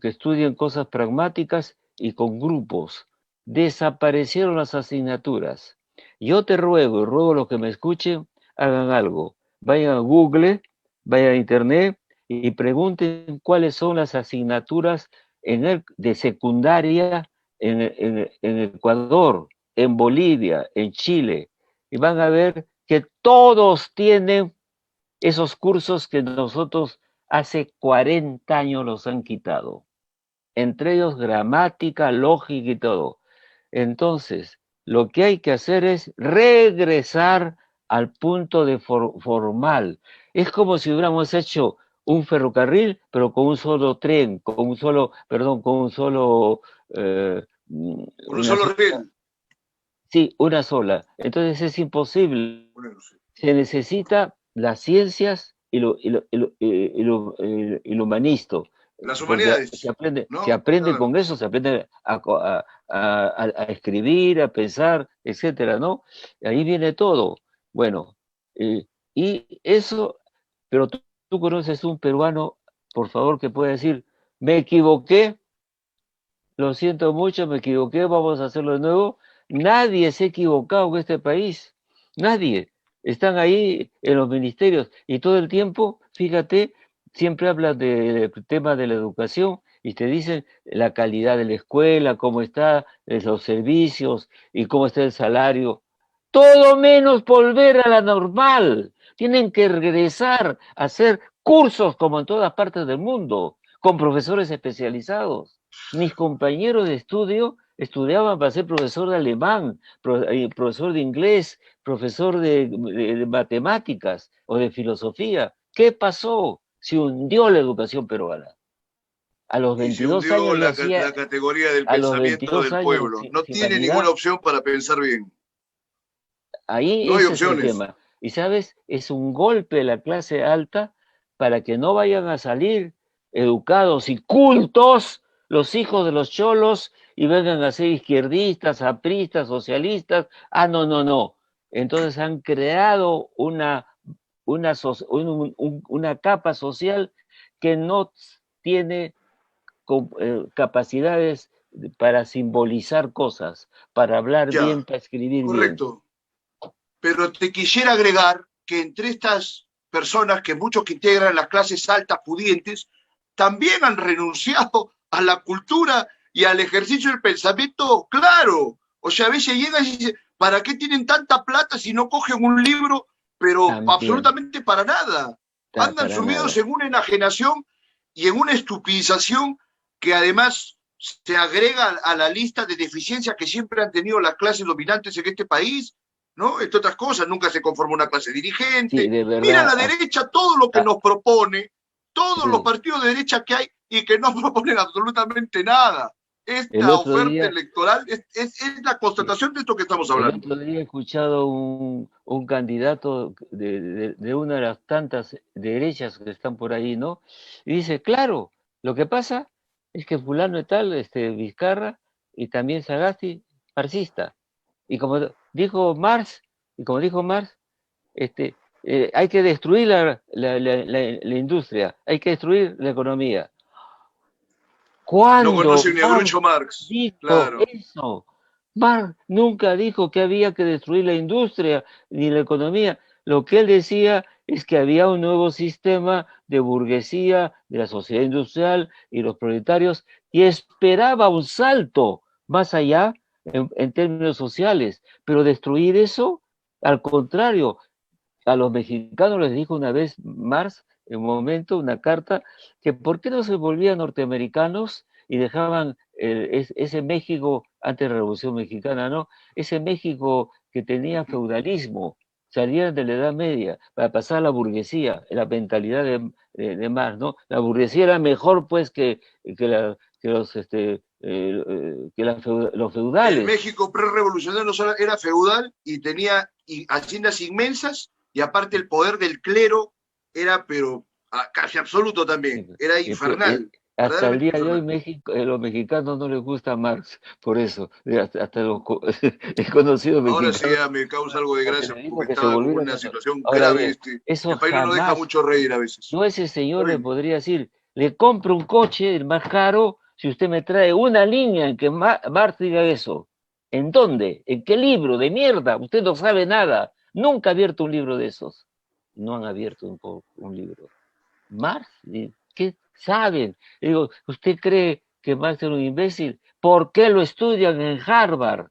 que estudien cosas pragmáticas y con grupos. Desaparecieron las asignaturas. Yo te ruego a los que me escuchen, hagan algo. Vayan a Google, vayan a Internet y pregunten cuáles son las asignaturas de secundaria en Ecuador, en Bolivia, en Chile. Y van a ver que todos tienen esos cursos que nosotros hace 40 años los han quitado. Entre ellos gramática, lógica y todo. Entonces, lo que hay que hacer es regresar al punto de formal. Es como si hubiéramos hecho un ferrocarril, pero con un solo tren, con un solo riel. Sí, una sola. Entonces es imposible. Se necesita las ciencias y lo humanístico. Las humanidades. Se aprende con eso, se aprende a escribir, a pensar, etcétera, ¿no? Ahí viene todo. Bueno, y eso, pero tú conoces un peruano, por favor, que pueda decir, me equivoqué, lo siento mucho, me equivoqué, vamos a hacerlo de nuevo. Nadie se ha equivocado en este país, nadie. Están ahí en los ministerios y todo el tiempo, fíjate, siempre hablan del tema de la educación y te dicen la calidad de la escuela, cómo están los servicios y cómo está el salario. Todo menos volver a la normal. Tienen que regresar a hacer cursos como en todas partes del mundo, con profesores especializados. Mis compañeros de estudio estudiaban para ser profesor de alemán, profesor de inglés, profesor de matemáticas o de filosofía. ¿Qué pasó? Se hundió la educación peruana. A los Y se 22 hundió años le hacía, la categoría del a los pensamiento 22 del años, pueblo. No sin tiene ninguna vanidad, opción para pensar bien. ahí No hay ese es el opciones. tema. Y sabes, es un golpe de la clase alta para que no vayan a salir educados y cultos los hijos de los cholos y vengan a ser izquierdistas, apristas, socialistas. Ah, no, no, no. Entonces han creado una capa social que no tiene capacidades para simbolizar cosas, para hablar Ya, bien, para escribir bien. correcto. Pero te quisiera agregar que entre estas personas que muchos que integran las clases altas pudientes también han renunciado a la cultura y al ejercicio del pensamiento claro. O sea, a veces llegan y dicen, ¿para qué tienen tanta plata si no cogen un libro, pero También, absolutamente para nada? Andan para sumidos nada. en una enajenación y en una estupidización que además se agrega a la lista de deficiencias que siempre han tenido las clases dominantes en este país, ¿no? Entre otras cosas, nunca se conforma una clase Sí, dirigente. de Mira verdad. la derecha todo lo que nos propone, todos los Sí. partidos de derecha que hay y que no proponen absolutamente nada. El Esta otro oferta día, electoral es la sí, constatación de esto que estamos el hablando. otro día he escuchado un candidato de una de las tantas derechas que están por ahí, ¿no? Y dice, claro, lo que pasa es que fulano y tal, Vizcarra y también Sagasti, marxista. Y como dijo Marx, este, hay que destruir la industria, hay que destruir la economía. No ¿Cuándo conoce ni a Marx Groucho Marx, dijo claro. eso? Marx nunca dijo que había que destruir la industria ni la economía. Lo que él decía es que había un nuevo sistema de burguesía, de la sociedad industrial y los proletarios, y esperaba un salto más allá en términos sociales. Pero destruir eso, al contrario, a los mexicanos les dijo una vez Marx, en un momento, una carta, que por qué no se volvían norteamericanos y dejaban ese México, antes de la Revolución Mexicana, ¿no? Ese México que tenía feudalismo, salían de la Edad Media para pasar a la burguesía, la mentalidad de Marx, ¿no? La burguesía era mejor, pues, los El feudales. México prerevolucionario no solo era feudal y tenía haciendas inmensas y aparte el poder del clero era, pero casi absoluto también, era infernal, Hasta el verdaderamente día de hoy infernal. México, los mexicanos no les gusta Marx, por eso, hasta he conocido Ahora sí mexicanos ya me causa algo de que gracia me dijo porque que se estaba con volvieron una eso. situación Ahora grave. bien, eso El país no nos deja jamás, mucho reír a veces. yo a ese señor le Horrible. podría decir, le compro un coche el más caro si usted me trae una línea en que Marx diga eso. ¿En dónde? ¿En qué libro de mierda? Usted no sabe nada. Nunca ha abierto un libro de esos. No han abierto un libro. Marx, ¿qué saben? Digo, ¿usted cree que Marx era un imbécil? ¿Por qué lo estudian en Harvard?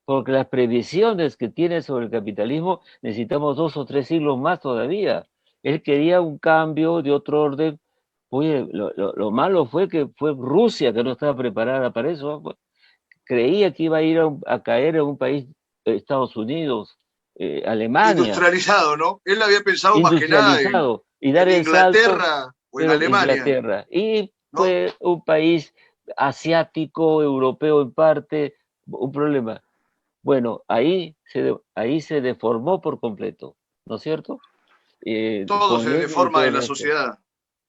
Porque las previsiones que tiene sobre el capitalismo necesitamos 2 o 3 siglos más todavía. Él quería un cambio de otro orden. Oye, lo malo fue que fue Rusia que no estaba preparada para eso. Creía que iba a ir a caer en un país, Estados Unidos, Alemania, Industrializado, ¿no? Él había pensado más que nada industrializado, y dar en el salto, Inglaterra o en pero Alemania, Inglaterra. Y ¿no? fue un país asiático, europeo en parte, un problema. Bueno, ahí se deformó por completo, ¿no es cierto? Todo Con se Lenin y deforma todo en el la resto. sociedad,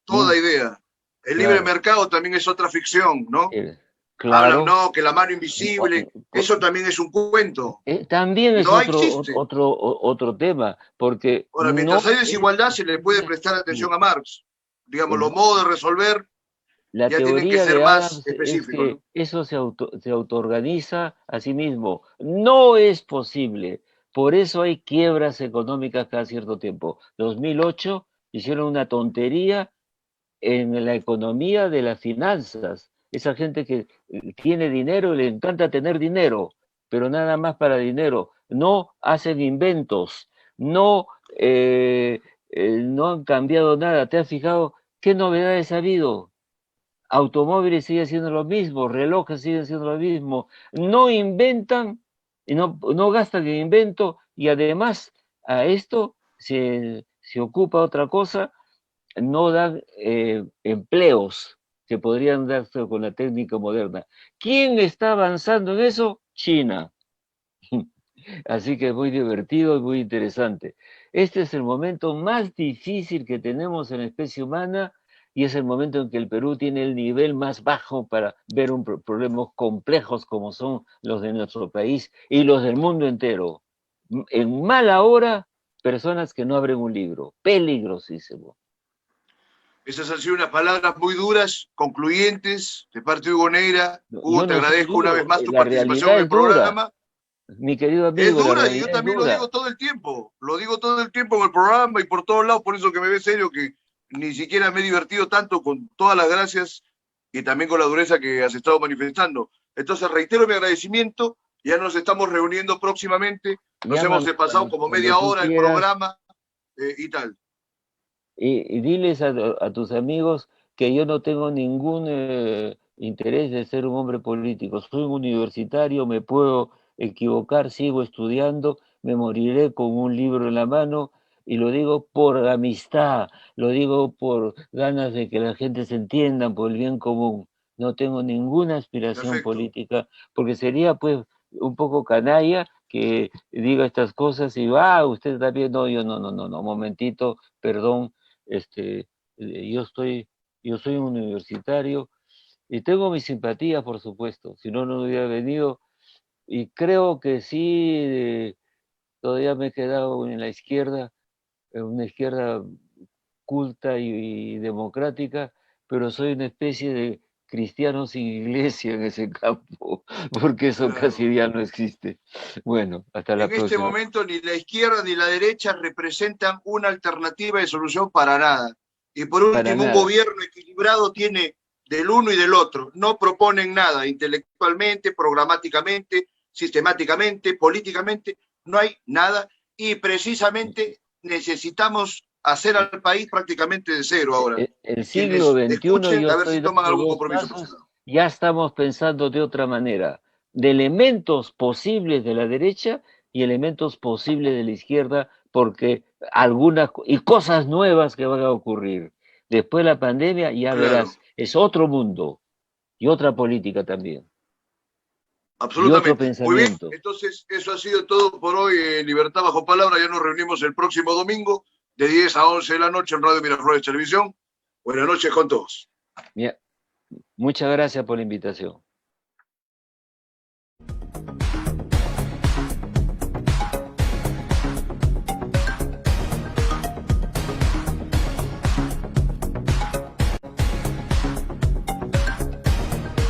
Mm, toda idea. El libre claro, mercado también es otra ficción, ¿no? Hablan, claro. no, que la mano invisible, eso también es un cuento. También es No existe. otro tema, porque Ahora, no mientras hay es desigualdad, se le puede posible. prestar atención Sí, a Marx. Digamos, los no. modos de resolver La ya tienen que teoría ser de más Adams es específicos, que ¿no? eso se autoorganiza a sí mismo. No es posible. Por eso hay quiebras económicas cada cierto tiempo. 2008 hicieron una tontería en la economía de las finanzas. Esa gente que tiene dinero y le encanta tener dinero, pero nada más para dinero. No hacen inventos, no, no han cambiado nada. ¿Te has fijado qué novedades ha habido? Automóviles siguen siendo lo mismo, relojes siguen siendo lo mismo, no inventan y no gastan en invento y además a esto se ocupa otra cosa, no dan empleos que podrían darse con la técnica moderna. ¿Quién está avanzando en eso? China. Así que es muy divertido y muy interesante. Este es el momento más difícil que tenemos en la especie humana y es el momento en que el Perú tiene el nivel más bajo para ver problemas complejos como son los de nuestro país y los del mundo entero. En mala hora, personas que no abren un libro. Peligrosísimo. Esas han sido unas palabras muy duras, concluyentes, de parte de Hugo Neira. Hugo, Yo te no soy agradezco una vez duro, más tu la participación realidad en el es dura. programa. Mi querido Es amigo, la dura y yo realidad es también lo digo dura. todo el tiempo. Lo digo todo el tiempo en el programa y por todos lados, por eso que me ves serio, que ni siquiera me he divertido tanto con todas las gracias y también con la dureza que has estado manifestando. Entonces reitero mi agradecimiento, ya nos estamos reuniendo próximamente, nos hemos Llámame pasado como cuando media tú hora el quieras. programa y tal. Y diles a tus amigos que yo no tengo ningún interés de ser un hombre político. Soy un universitario, me puedo equivocar, sigo estudiando, me moriré con un libro en la mano y lo digo por amistad, lo digo por ganas de que la gente se entienda, por el bien común. No tengo ninguna aspiración Perfecto. política, porque sería pues un poco canalla que diga estas cosas y usted también, no, yo no, momentito, perdón, este, yo soy un universitario y tengo mi simpatía, por supuesto, si no, no hubiera venido. Y creo que sí, todavía me he quedado en la izquierda, en una izquierda culta y democrática, pero soy una especie de cristiano sin iglesia en ese campo, porque eso Claro. casi ya no existe. Bueno, hasta la En este próxima. momento ni la izquierda ni la derecha representan una alternativa de solución para nada. Y por Para último, un nada. gobierno equilibrado tiene del uno y del otro. No proponen nada intelectualmente, programáticamente, sistemáticamente, políticamente. No hay nada. Y precisamente necesitamos hacer al país prácticamente de cero ahora. El siglo Quienes XXI escuchen, yo a ver estoy si toman dando algún dos compromiso por ese pasos, lado. ya estamos pensando de otra manera, de elementos posibles de la derecha y elementos posibles de la izquierda, porque y cosas nuevas que van a ocurrir. Después de la pandemia, ya Claro. verás, es otro mundo y otra política también, y otro Absolutamente. Muy bien, pensamiento. entonces eso ha sido todo por hoy en Libertad Bajo Palabra. Ya nos reunimos el próximo domingo de 10 a 11 de la noche en Radio Miraflores Televisión. Buenas noches con todos. Muchas gracias por la invitación.